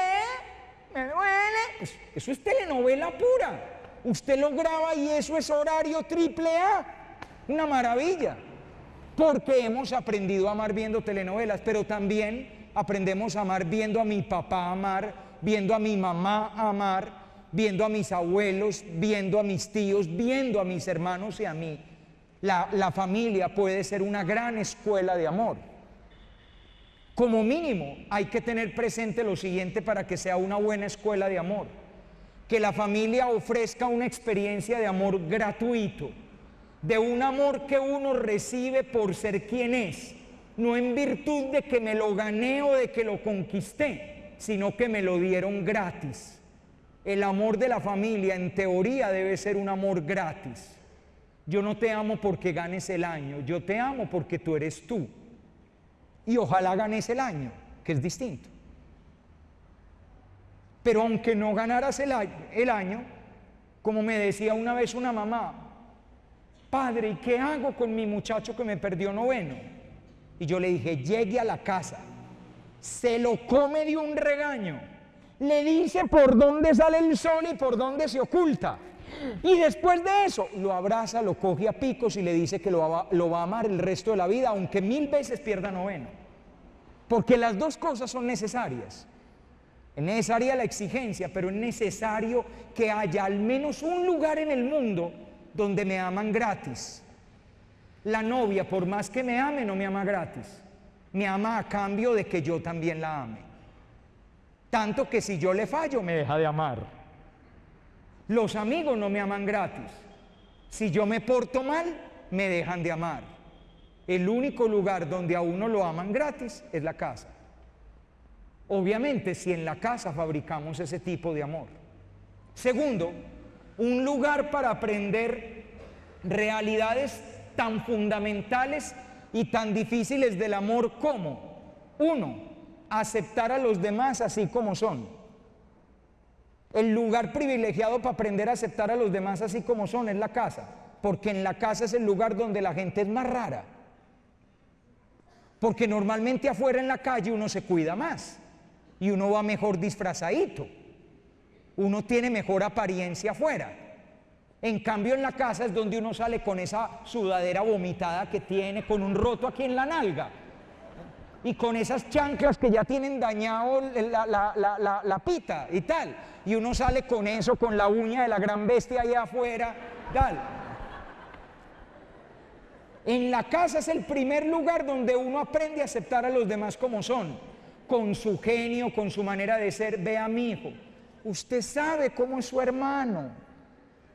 Me duele. Eso es telenovela pura. Usted lo graba y eso es horario AAA. Una maravilla. Porque hemos aprendido a amar viendo telenovelas, pero también aprendemos a amar viendo a mi papá amar, viendo a mi mamá amar, viendo a mis abuelos, viendo a mis tíos, viendo a mis hermanos y a mí. La familia puede ser una gran escuela de amor. Como mínimo, hay que tener presente lo siguiente para que sea una buena escuela de amor: que la familia ofrezca una experiencia de amor gratuito, de un amor que uno recibe por ser quien es, no en virtud de que me lo gané o de que lo conquisté, sino que me lo dieron gratis. El amor de la familia, en teoría, debe ser un amor gratis. Yo no te amo porque ganes el año, yo te amo porque tú eres tú. Y ojalá ganes el año, que es distinto. Pero aunque no ganaras el año, como me decía una vez una mamá: padre, ¿y qué hago con mi muchacho que me perdió noveno? Y yo le dije: llegue a la casa, se lo come de un regaño, le dice por dónde sale el sol y por dónde se oculta, y después de eso lo abraza, lo coge a picos y le dice que lo va a amar el resto de la vida, aunque 1000 veces pierda noveno. Porque las dos cosas son necesarias. Es necesaria la exigencia, pero es necesario que haya al menos un lugar en el mundo donde me aman gratis. La novia, por más que me ame, no me ama gratis. Me ama a cambio de que yo también la ame. Tanto que si yo le fallo, me deja de amar. Los amigos no me aman gratis. Si yo me porto mal, me dejan de amar. El único lugar donde a uno lo aman gratis es la casa. Obviamente, si en la casa fabricamos ese tipo de amor. Segundo, un lugar para aprender realidades tan fundamentales y tan difíciles del amor como: 1, aceptar a los demás así como son. El lugar privilegiado para aprender a aceptar a los demás así como son es la casa, porque en la casa es el lugar donde la gente es más rara. Porque normalmente afuera en la calle uno se cuida más y uno va mejor disfrazadito, uno tiene mejor apariencia afuera. En cambio en la casa es donde uno sale con esa sudadera vomitada que tiene, con un roto aquí en la nalga y con esas chanclas que ya tienen dañado la pita y tal, y uno sale con eso, con la uña de la gran bestia allá afuera, tal. En la casa es el primer lugar donde uno aprende a aceptar a los demás como son, con su genio, con su manera de ser. Vea, mi hijo, usted sabe cómo es su hermano,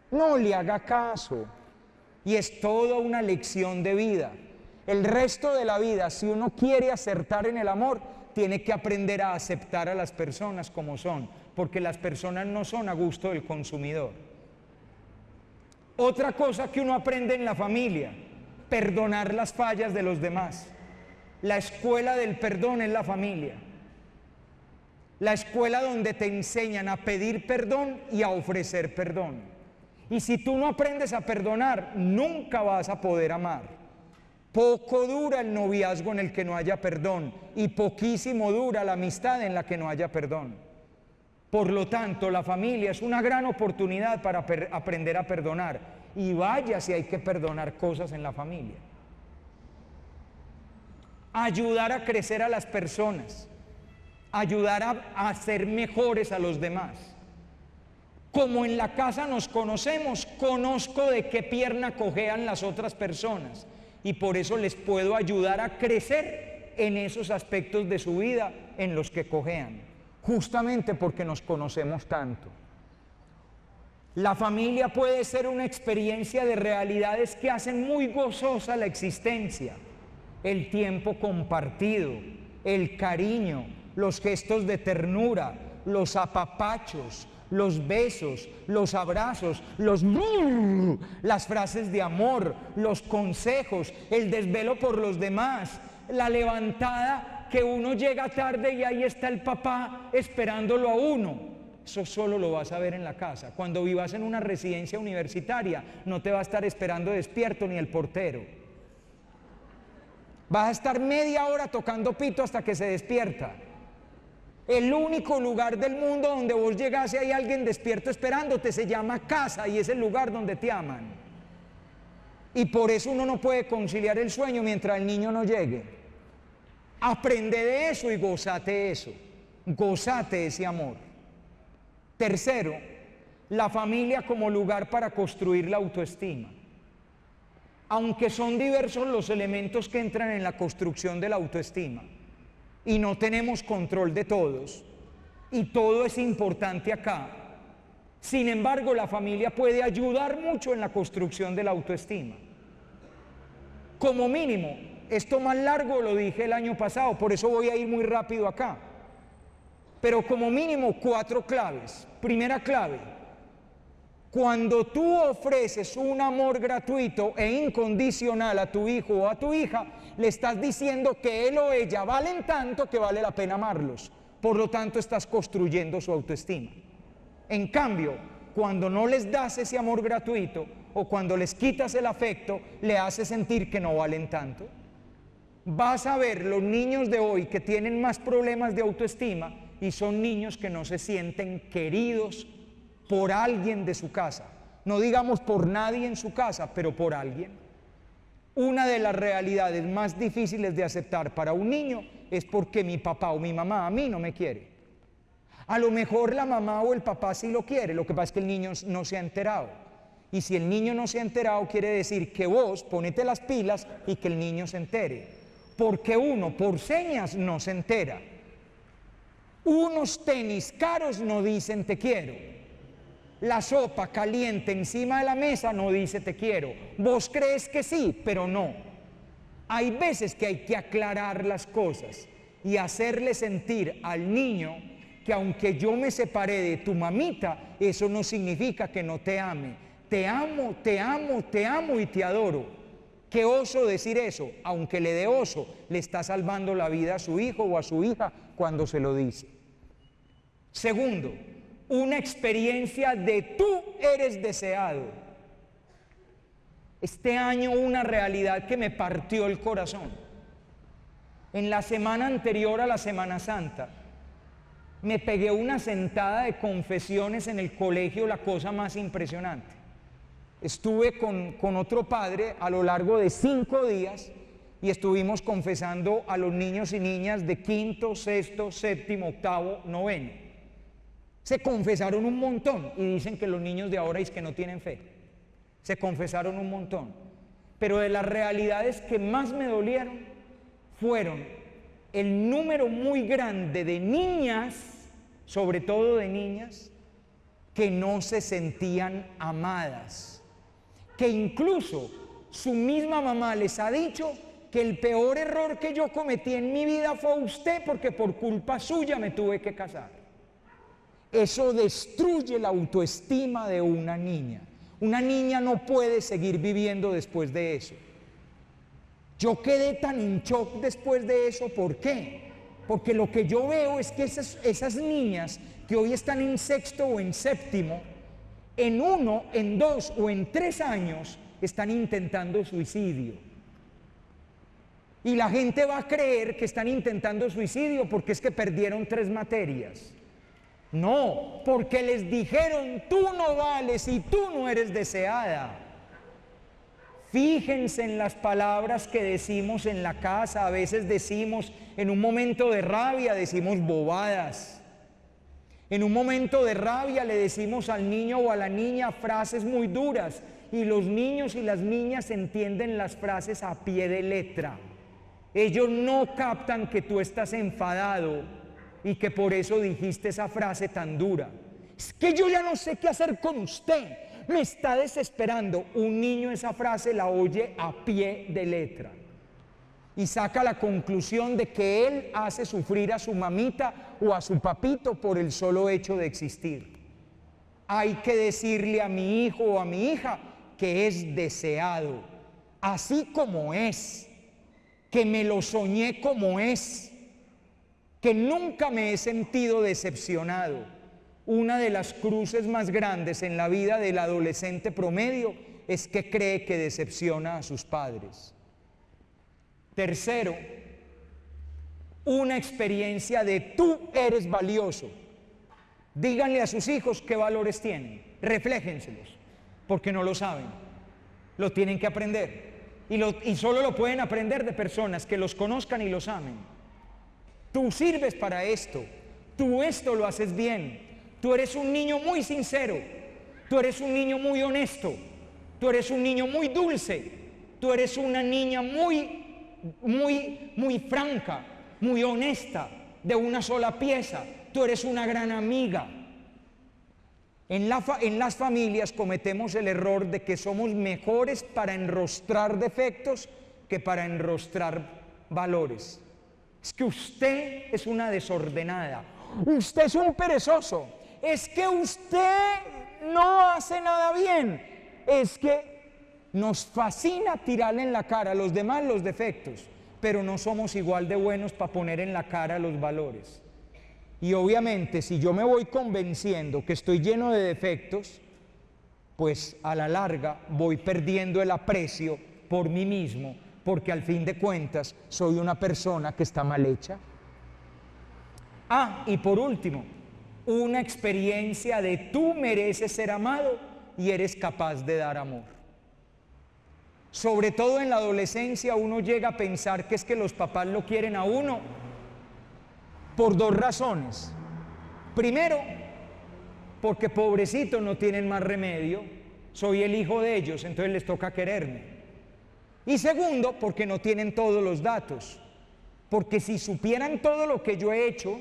no le haga caso. Y es toda una lección de vida. El resto de la vida, si uno quiere acertar en el amor, tiene que aprender a aceptar a las personas como son, porque las personas no son a gusto del consumidor. Otra cosa que uno aprende en la familia: perdonar las fallas de los demás. La escuela del perdón es la familia. La escuela donde te enseñan a pedir perdón y a ofrecer perdón. Y si tú no aprendes a perdonar, nunca vas a poder amar. Poco dura el noviazgo en el que no haya perdón, y poquísimo dura la amistad en la que no haya perdón. Por lo tanto, la familia es una gran oportunidad para aprender a perdonar. Y vaya si hay que perdonar cosas en la familia. Ayudar a crecer a las personas, ayudar a ser mejores a los demás. Como en la casa nos conocemos, conozco de qué pierna cojean las otras personas y por eso les puedo ayudar a crecer en esos aspectos de su vida en los que cojean, justamente porque nos conocemos tanto. La familia puede ser una experiencia de realidades que hacen muy gozosa la existencia: el tiempo compartido, el cariño, los gestos de ternura, los apapachos, los besos, los abrazos, las frases de amor, los consejos, el desvelo por los demás, la levantada que uno llega tarde y ahí está el papá esperándolo a uno. eso solo lo vas a ver en la casa. Cuando vivas en una residencia universitaria, no te va a estar esperando despierto ni el portero. Vas a estar media hora tocando pito hasta que se despierta. El único lugar del mundo donde vos llegás y hay alguien despierto esperándote se llama casa, y es el lugar donde te aman. Y por eso uno no puede conciliar el sueño mientras el niño no llegue. Aprende de eso y gozate eso. Gozate ese amor. Tercero, la familia como lugar para construir la autoestima. Aunque son diversos los elementos que entran en la construcción de la autoestima, y no tenemos control de todos, y todo es importante acá, sin embargo, la familia puede ayudar mucho en la construcción de la autoestima. Como mínimo, esto más largo lo dije el año pasado, por eso voy a ir muy rápido acá. Pero como mínimo 4 claves. Primera clave: cuando tú ofreces un amor gratuito e incondicional a tu hijo o a tu hija, le estás diciendo que él o ella valen tanto que vale la pena amarlos. Por lo tanto, estás construyendo su autoestima. En cambio, cuando no les das ese amor gratuito o cuando les quitas el afecto, le haces sentir que no valen tanto. Vas a ver los niños de hoy que tienen más problemas de autoestima y son niños que no se sienten queridos por alguien de su casa. No digamos por nadie en su casa, pero por alguien. Una de las realidades más difíciles de aceptar para un niño es porque mi papá o mi mamá a mí no me quiere. A lo mejor la mamá o el papá sí lo quiere, lo que pasa es que el niño no se ha enterado. Y si el niño no se ha enterado, quiere decir que vos ponete las pilas y que el niño se entere. Porque uno por señas no se entera. Unos tenis caros no dicen te quiero. La sopa caliente encima de la mesa no dice te quiero. Vos crees que sí, pero no. Hay veces que hay que aclarar las cosas y hacerle sentir al niño que aunque yo me separé de tu mamita, eso no significa que no te ame. Te amo, te amo, te amo y te adoro. Qué oso decir eso, aunque le dé oso, le está salvando la vida a su hijo o a su hija cuando se lo dice. Segundo, una experiencia de tú eres deseado. Este año una realidad que me partió el corazón. En la semana anterior a la Semana Santa, me pegué una sentada de confesiones en el colegio, la cosa más impresionante. Estuve con otro padre a lo largo de 5 días y estuvimos confesando a los niños y niñas de 5º, 6º, 7º, 8º, 9º. Se confesaron un montón y dicen que los niños de ahora es que no tienen fe. Se confesaron un montón. Pero de las realidades que más me dolieron fueron el número muy grande de niñas, sobre todo de niñas, que no se sentían amadas. Que incluso su misma mamá les ha dicho que el peor error que yo cometí en mi vida fue usted porque por culpa suya me tuve que casar. Eso destruye la autoestima de una niña. Una niña no puede seguir viviendo después de eso. Yo quedé tan en shock después de eso, ¿por qué? Porque lo que yo veo es que esas niñas que hoy están en 6º o en 7º, en 1, en 2 o en 3 años están intentando suicidio. Y la gente va a creer que están intentando suicidio porque es que perdieron 3 materias. No, porque les dijeron, tú no vales y tú no eres deseada. Fíjense en las palabras que decimos en la casa. A veces decimos, en un momento de rabia, decimos bobadas. En un momento de rabia le decimos al niño o a la niña frases muy duras. Y los niños y las niñas entienden las frases a pie de letra. Ellos no captan que tú estás enfadado y que por eso dijiste esa frase tan dura. Es que yo ya no sé qué hacer con usted, me está desesperando. Un niño esa frase la oye a pie de letra y saca la conclusión de que él hace sufrir a su mamita o a su papito por el solo hecho de existir. Hay que decirle a mi hijo o a mi hija que es deseado, así como es, que me lo soñé como es, que nunca me he sentido decepcionado. una de las cruces más grandes en la vida del adolescente promedio es que cree que decepciona a sus padres. Tercero, una experiencia de tú eres valioso. Díganle a sus hijos qué valores tienen, refléjenselos, porque no lo saben, lo tienen que aprender. Y solo lo pueden aprender de personas que los conozcan y los amen. Tú sirves para esto, tú esto lo haces bien, tú eres un niño muy sincero, tú eres un niño muy honesto, tú eres un niño muy dulce, tú eres una niña muy franca, muy honesta, de una sola pieza, tú eres una gran amiga. En las familias cometemos el error de que somos mejores para enrostrar defectos que para enrostrar valores. Es que usted es una desordenada, usted es un perezoso, es que usted no hace nada bien, es que nos fascina tirarle en la cara a los demás los defectos, pero no somos igual de buenos para poner en la cara los valores. Y obviamente si yo me voy convenciendo que estoy lleno de defectos, pues a la larga voy perdiendo el aprecio por mí mismo, porque al fin de cuentas soy una persona que está mal hecha. Y por último, una experiencia de tú mereces ser amado y eres capaz de dar amor. Sobre todo en la adolescencia uno llega a pensar que es que los papás lo quieren a uno por dos razones. Primero, porque pobrecitos no tienen más remedio, soy el hijo de ellos, entonces les toca quererme. Y segundo, porque no tienen todos los datos, porque si supieran todo lo que yo he hecho,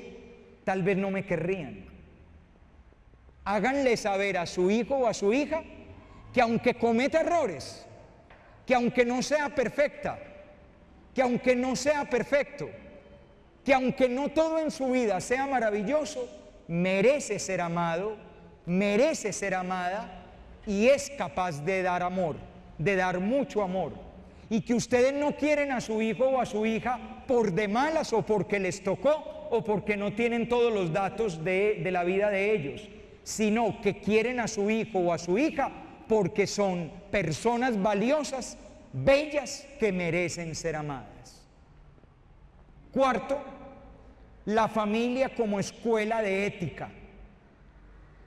tal vez no me querrían. Háganle saber a su hijo o a su hija que aunque cometa errores, que aunque no sea perfecta, que aunque no sea perfecto, que aunque no todo en su vida sea maravilloso, merece ser amado, merece ser amada y es capaz de dar amor, de dar mucho amor. Y que ustedes no quieren a su hijo o a su hija por de malas o porque les tocó o porque no tienen todos los datos de la vida de ellos, sino que quieren a su hijo o a su hija porque son personas valiosas, bellas, que merecen ser amadas. Cuarto, la familia como escuela de ética.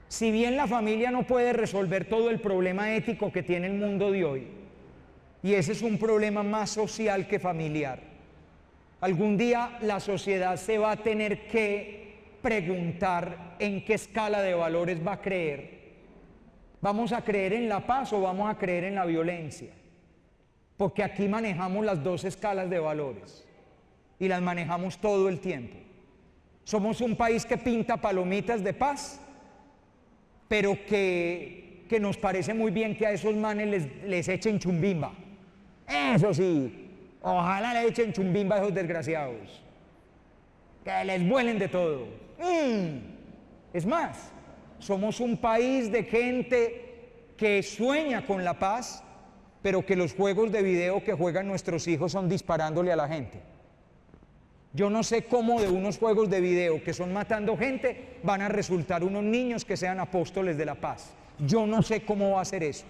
Si bien la familia no puede resolver todo el problema ético que tiene el mundo de hoy, y ese es un problema más social que familiar, algún día la sociedad se va a tener que preguntar en qué escala de valores va a creer. ¿Vamos a creer en la paz o vamos a creer en la violencia? Porque aquí manejamos las dos escalas de valores y las manejamos todo el tiempo. Somos un país que pinta palomitas de paz, pero que nos parece muy bien que a esos manes les echen chumbimba. Eso sí, ojalá le echen chumbimba a esos desgraciados, que les vuelen de todo. Es más, somos un país de gente que sueña con la paz, pero que los juegos de video que juegan nuestros hijos son disparándole a la gente. Yo no sé cómo de unos juegos de video que son matando gente van a resultar unos niños que sean apóstoles de la paz. Yo no sé cómo va a ser eso,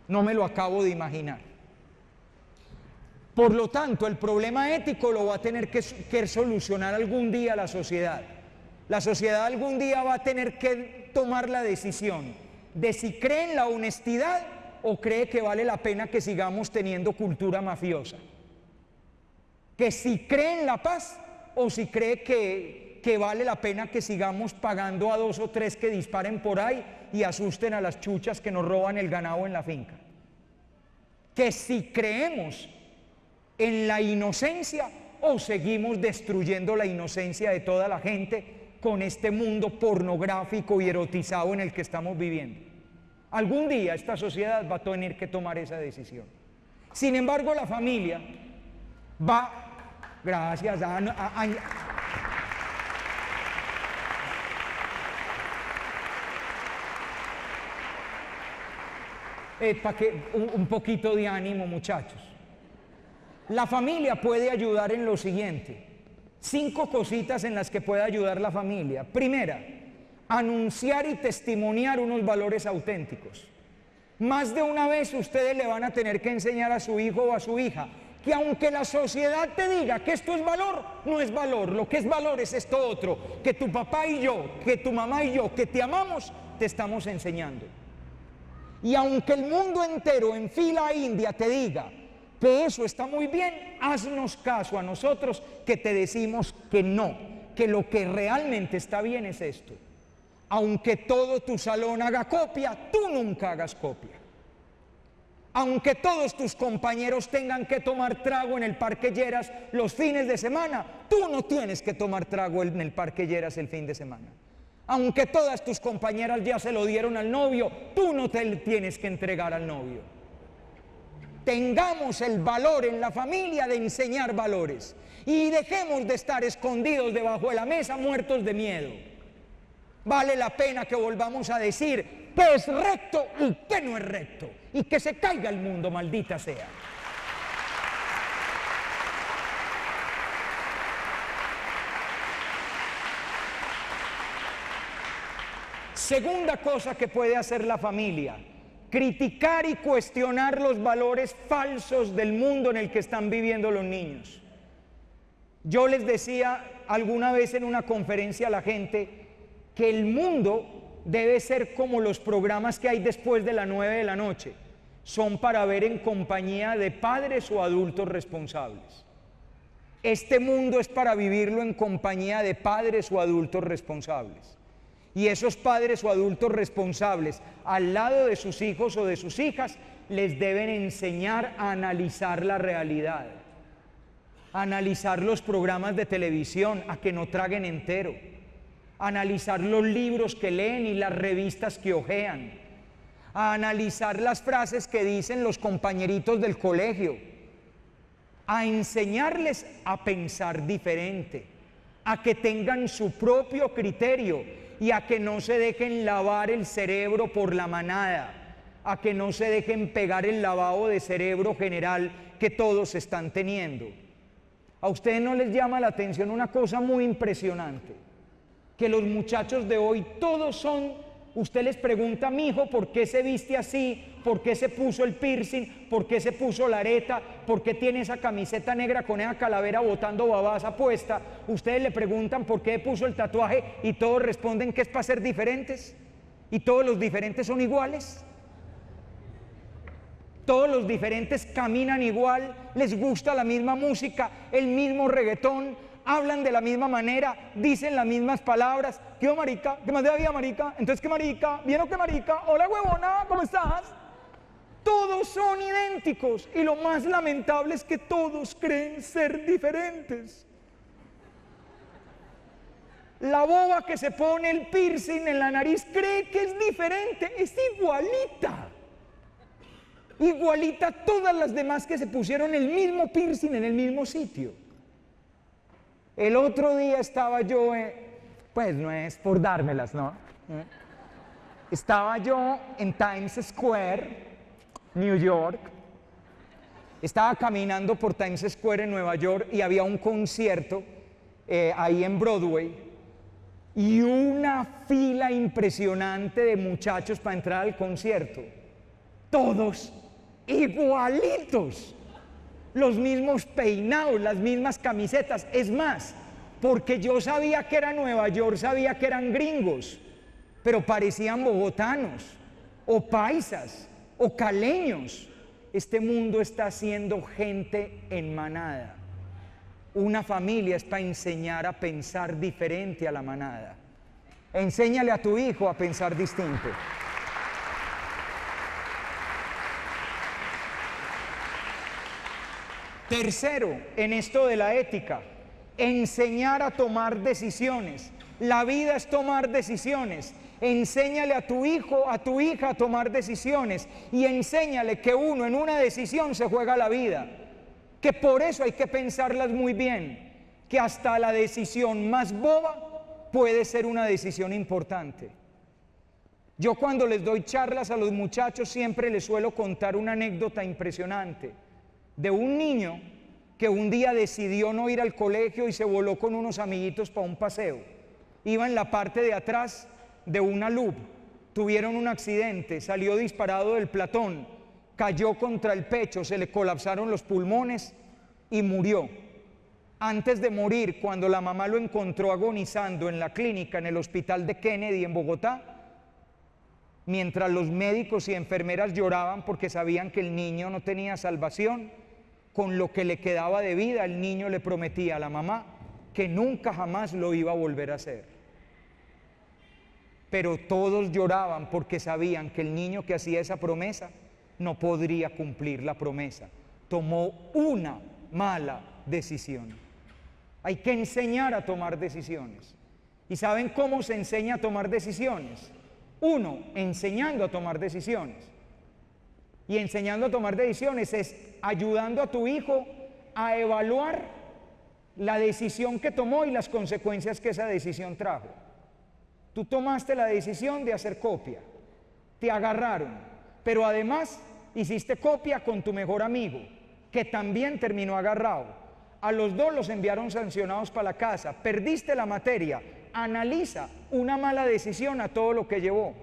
no me lo acabo de imaginar. Por lo tanto, el problema ético lo va a tener que solucionar algún día la sociedad. La sociedad algún día va a tener que tomar la decisión de si cree en la honestidad o cree que vale la pena que sigamos teniendo cultura mafiosa. Que si cree en la paz o si cree que vale la pena que sigamos pagando a 2 o 3 que disparen por ahí y asusten a las chuchas que nos roban el ganado en la finca. Que si creemos en la inocencia o seguimos destruyendo la inocencia de toda la gente con este mundo pornográfico y erotizado en el que estamos viviendo. Algún día esta sociedad va a tener que tomar esa decisión. Sin embargo, la familia va, gracias para que un poquito de ánimo, muchachos. La familia puede ayudar en lo siguiente: 5 cositas en las que puede ayudar la familia. Primera, anunciar y testimoniar unos valores auténticos. Más de una vez ustedes le van a tener que enseñar a su hijo o a su hija que aunque la sociedad te diga que esto es valor, no es valor. Lo que es valor es esto otro, que tu papá y yo, que tu mamá y yo, que te amamos, te estamos enseñando. Y aunque el mundo entero en fila india te diga que eso está muy bien, haznos caso a nosotros que te decimos que no, que lo que realmente está bien es esto. Aunque todo tu salón haga copia, tú nunca hagas copia. Aunque todos tus compañeros tengan que tomar trago en el Parque Lleras los fines de semana, tú no tienes que tomar trago en el Parque Lleras el fin de semana. Aunque todas tus compañeras ya se lo dieron al novio, tú no te tienes que entregar al novio. Tengamos el valor en la familia de enseñar valores y dejemos de estar escondidos debajo de la mesa muertos de miedo. Vale la pena que volvamos a decir qué es recto y qué no es recto, y que se caiga el mundo, maldita sea. Segunda cosa que puede hacer la familia: criticar y cuestionar los valores falsos del mundo en el que están viviendo los niños. Yo les decía alguna vez en una conferencia a la gente que el mundo debe ser como los programas que hay después de las 9 de la noche. Son para ver en compañía de padres o adultos responsables. Este mundo es para vivirlo en compañía de padres o adultos responsables. Y esos padres o adultos responsables, al lado de sus hijos o de sus hijas, les deben enseñar a analizar la realidad, a analizar los programas de televisión, a que no traguen entero, a analizar los libros que leen y las revistas que hojean, a analizar las frases que dicen los compañeritos del colegio, a enseñarles a pensar diferente, a que tengan su propio criterio y a que no se dejen lavar el cerebro por la manada, a que no se dejen pegar el lavado de cerebro general que todos están teniendo. ¿A ustedes no les llama la atención una cosa muy impresionante? Que los muchachos de hoy todos son, usted les pregunta: mi hijo, ¿por qué se viste así? ¿Por qué se puso el piercing? ¿Por qué se puso la areta? ¿Por qué tiene esa camiseta negra con esa calavera botando babasa puesta? Ustedes le preguntan por qué puso el tatuaje y todos responden que es para ser diferentes. ¿Y todos los diferentes son iguales? Todos los diferentes caminan igual, les gusta la misma música, el mismo reggaetón, hablan de la misma manera, dicen las mismas palabras. ¿Qué marica? ¿Qué más de la vida, marica? Entonces, ¿qué marica? ¿Bien o qué marica? Hola, huevona, ¿cómo estás? Todos son idénticos y lo más lamentable es que todos creen ser diferentes. La boba que se pone el piercing en la nariz cree que es diferente, es igualita. Igualita a todas las demás que se pusieron el mismo piercing en el mismo sitio. El otro día estaba yo, pues no es por dármelas, ¿no? Estaba yo en Times Square, New York. Estaba caminando por Times Square en Nueva York y había un concierto ahí en Broadway y una fila impresionante de muchachos para entrar al concierto. Todos igualitos. Los mismos peinados, las mismas camisetas. Es más, porque yo sabía que era Nueva York, sabía que eran gringos, pero parecían bogotanos, o paisas, o caleños. Este mundo está haciendo gente en manada. Una familia es para enseñar a pensar diferente a la manada. Enséñale a tu hijo a pensar distinto. Tercero, en esto de la ética, enseñar a tomar decisiones. La vida es tomar decisiones. Enséñale a tu hijo, a tu hija a tomar decisiones y enséñale que uno en una decisión se juega la vida, que por eso hay que pensarlas muy bien, que hasta la decisión más boba puede ser una decisión importante. Yo cuando les doy charlas a los muchachos siempre les suelo contar una anécdota impresionante de un niño que un día decidió no ir al colegio y se voló con unos amiguitos para un paseo. Iba en la parte de atrás de una LUB, tuvieron un accidente, salió disparado del platón, cayó contra el pecho, se le colapsaron los pulmones y murió. Antes de morir, cuando la mamá lo encontró agonizando en la clínica, en el hospital de Kennedy en Bogotá, mientras los médicos y enfermeras lloraban porque sabían que el niño no tenía salvación, con lo que le quedaba de vida, el niño le prometía a la mamá que nunca jamás lo iba a volver a hacer. Pero todos lloraban porque sabían que el niño que hacía esa promesa no podría cumplir la promesa. Tomó una mala decisión. Hay que enseñar a tomar decisiones. ¿Y saben cómo se enseña a tomar decisiones? Uno, enseñando a tomar decisiones. Y enseñando a tomar decisiones es ayudando a tu hijo a evaluar la decisión que tomó y las consecuencias que esa decisión trajo. Tú tomaste la decisión de hacer copia, te agarraron, pero además hiciste copia con tu mejor amigo, que también terminó agarrado. A los dos los enviaron sancionados para la casa, perdiste la materia. Analiza una mala decisión a todo lo que llevó.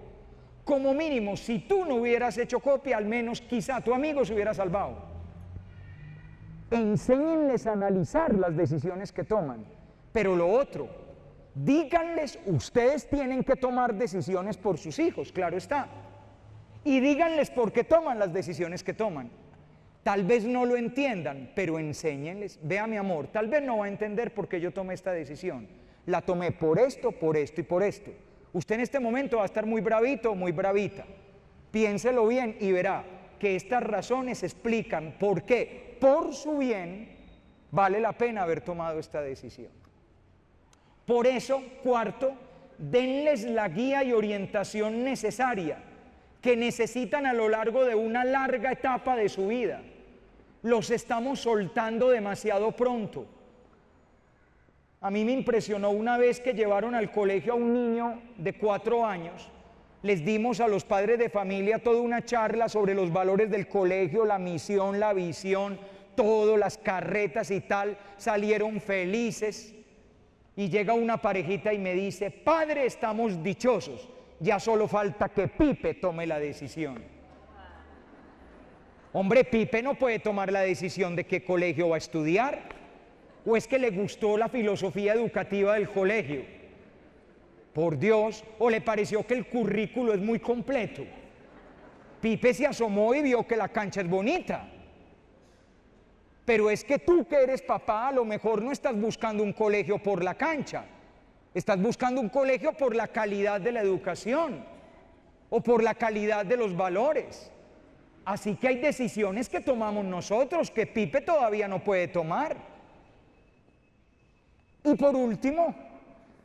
Como mínimo, si tú no hubieras hecho copia, al menos quizá tu amigo se hubiera salvado. Enséñenles a analizar las decisiones que toman. Pero lo otro, díganles, ustedes tienen que tomar decisiones por sus hijos, claro está. Y díganles por qué toman las decisiones que toman. Tal vez no lo entiendan, pero enséñenles. Vea, mi amor, tal vez no va a entender por qué yo tomé esta decisión. La tomé por esto y por esto. Usted en este momento va a estar muy bravito o muy bravita. Piénselo bien y verá que estas razones explican por qué, por su bien, vale la pena haber tomado esta decisión. Por eso, cuarto, denles la guía y orientación necesaria que necesitan a lo largo de una larga etapa de su vida. Los estamos soltando demasiado pronto. A mí me impresionó una vez que llevaron al colegio a un niño de 4 años. Les dimos a los padres de familia toda una charla sobre los valores del colegio, la misión, la visión, todo, las carretas y tal. Salieron felices. Y llega una parejita y me dice: padre, estamos dichosos, ya solo falta que Pipe tome la decisión. Hombre, Pipe no puede tomar la decisión de qué colegio va a estudiar, o es que le gustó la filosofía educativa del colegio, por Dios, o le pareció que el currículo es muy completo. Pipe se asomó y vio que la cancha es bonita. Pero es que tú, que eres papá, a lo mejor no estás buscando un colegio por la cancha, estás buscando un colegio por la calidad de la educación o por la calidad de los valores. Así que hay decisiones que tomamos nosotros que Pipe todavía no puede tomar. Y por último,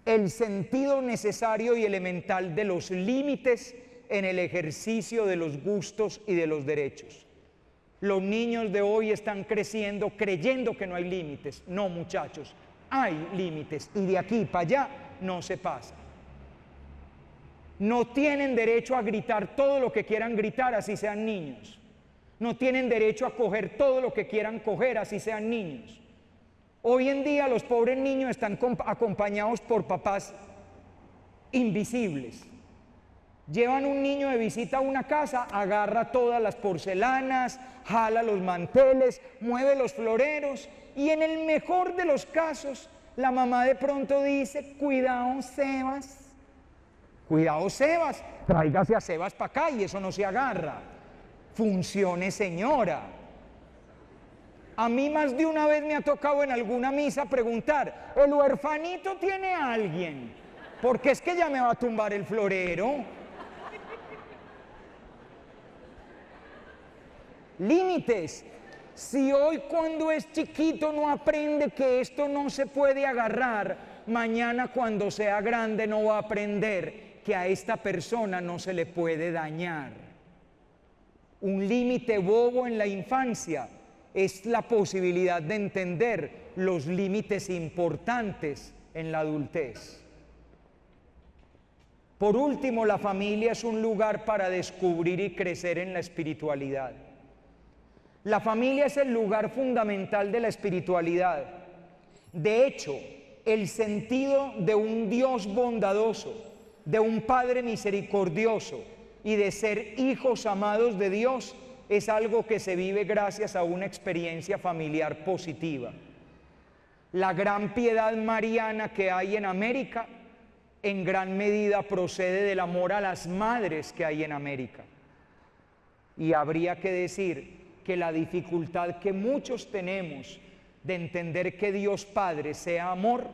el sentido necesario y elemental de los límites en el ejercicio de los gustos y de los derechos. Los niños de hoy están creciendo creyendo que no hay límites. No, muchachos, hay límites y de aquí para allá no se pasa. No tienen derecho a gritar todo lo que quieran gritar, así sean niños. No tienen derecho a coger todo lo que quieran coger, así sean niños. Hoy en día los pobres niños están acompañados por papás invisibles. Llevan un niño de visita a una casa, agarra todas las porcelanas, jala los manteles, mueve los floreros y en el mejor de los casos la mamá de pronto dice: cuidado, Sebas. Cuidado, Sebas, tráigase a Sebas para acá y eso no se agarra. Funcione, señora. A mí más de una vez me ha tocado en alguna misa preguntar: ¿el huerfanito tiene a alguien? Porque es que ya me va a tumbar el florero. Límites. Si hoy cuando es chiquito no aprende que esto no se puede agarrar, mañana cuando sea grande no va a aprender que a esta persona no se le puede dañar. Un límite bobo en la infancia es la posibilidad de entender los límites importantes en la adultez. Por último, la familia es un lugar para descubrir y crecer en la espiritualidad. La familia es el lugar fundamental de la espiritualidad. De hecho, el sentido de un Dios bondadoso, de un Padre misericordioso y de ser hijos amados de Dios es algo que se vive gracias a una experiencia familiar positiva. La gran piedad mariana que hay en América en gran medida procede del amor a las madres que hay en América. Y habría que decir que la dificultad que muchos tenemos de entender que Dios Padre sea amor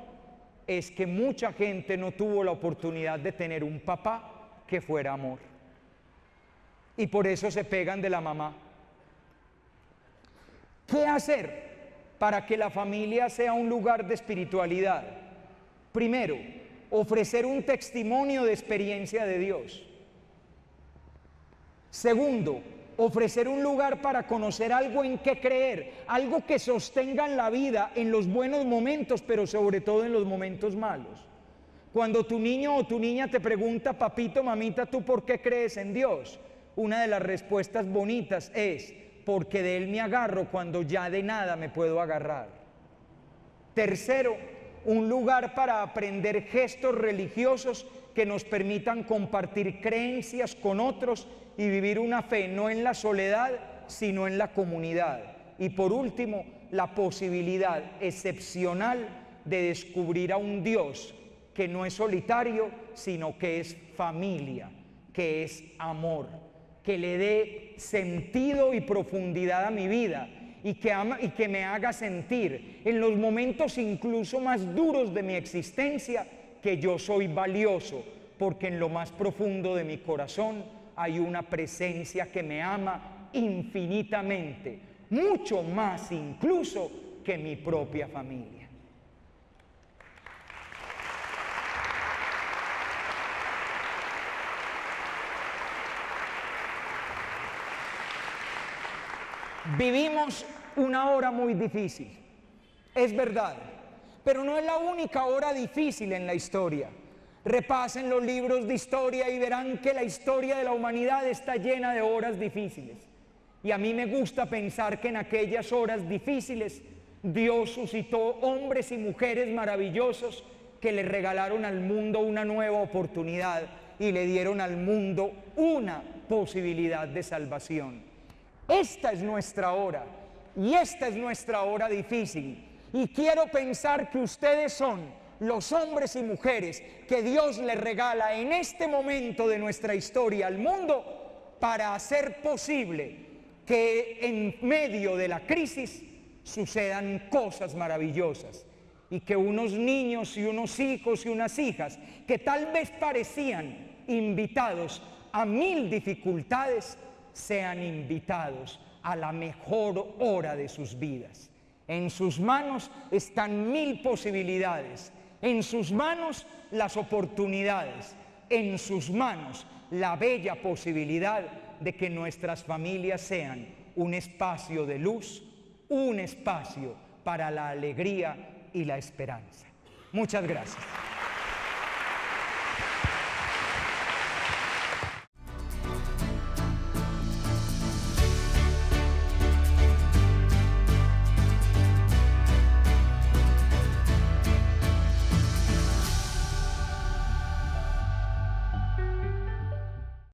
es que mucha gente no tuvo la oportunidad de tener un papá que fuera amor. Y por eso se pegan de la mamá. ¿Qué hacer para que la familia sea un lugar de espiritualidad? Primero, ofrecer un testimonio de experiencia de Dios. Segundo, ofrecer un lugar para conocer algo en qué creer, algo que sostenga en la vida en los buenos momentos, pero sobre todo en los momentos malos. Cuando tu niño o tu niña te pregunta, papito, mamita, ¿tú por qué crees en Dios? Una de las respuestas bonitas es, porque de Él me agarro cuando ya de nada me puedo agarrar. Tercero, un lugar para aprender gestos religiosos que nos permitan compartir creencias con otros y vivir una fe no en la soledad, sino en la comunidad. Y por último, la posibilidad excepcional de descubrir a un Dios que no es solitario, sino que es familia, que es amor, que le dé sentido y profundidad a mi vida y que me haga sentir en los momentos incluso más duros de mi existencia que yo soy valioso, porque en lo más profundo de mi corazón hay una presencia que me ama infinitamente, mucho más incluso que mi propia familia. Vivimos una hora muy difícil, es verdad, pero no es la única hora difícil en la historia. Repasen los libros de historia y verán que la historia de la humanidad está llena de horas difíciles. Y a mí me gusta pensar que en aquellas horas difíciles Dios suscitó hombres y mujeres maravillosos que le regalaron al mundo una nueva oportunidad y le dieron al mundo una posibilidad de salvación. Esta es nuestra hora y esta es nuestra hora difícil. Y quiero pensar que ustedes son los hombres y mujeres que Dios le regala en este momento de nuestra historia al mundo para hacer posible que en medio de la crisis sucedan cosas maravillosas y que unos niños y unos hijos y unas hijas que tal vez parecían invitados a 1000 dificultades sean invitados a la mejor hora de sus vidas. En sus manos están 1000 posibilidades, en sus manos las oportunidades, en sus manos la bella posibilidad de que nuestras familias sean un espacio de luz, un espacio para la alegría y la esperanza. Muchas gracias.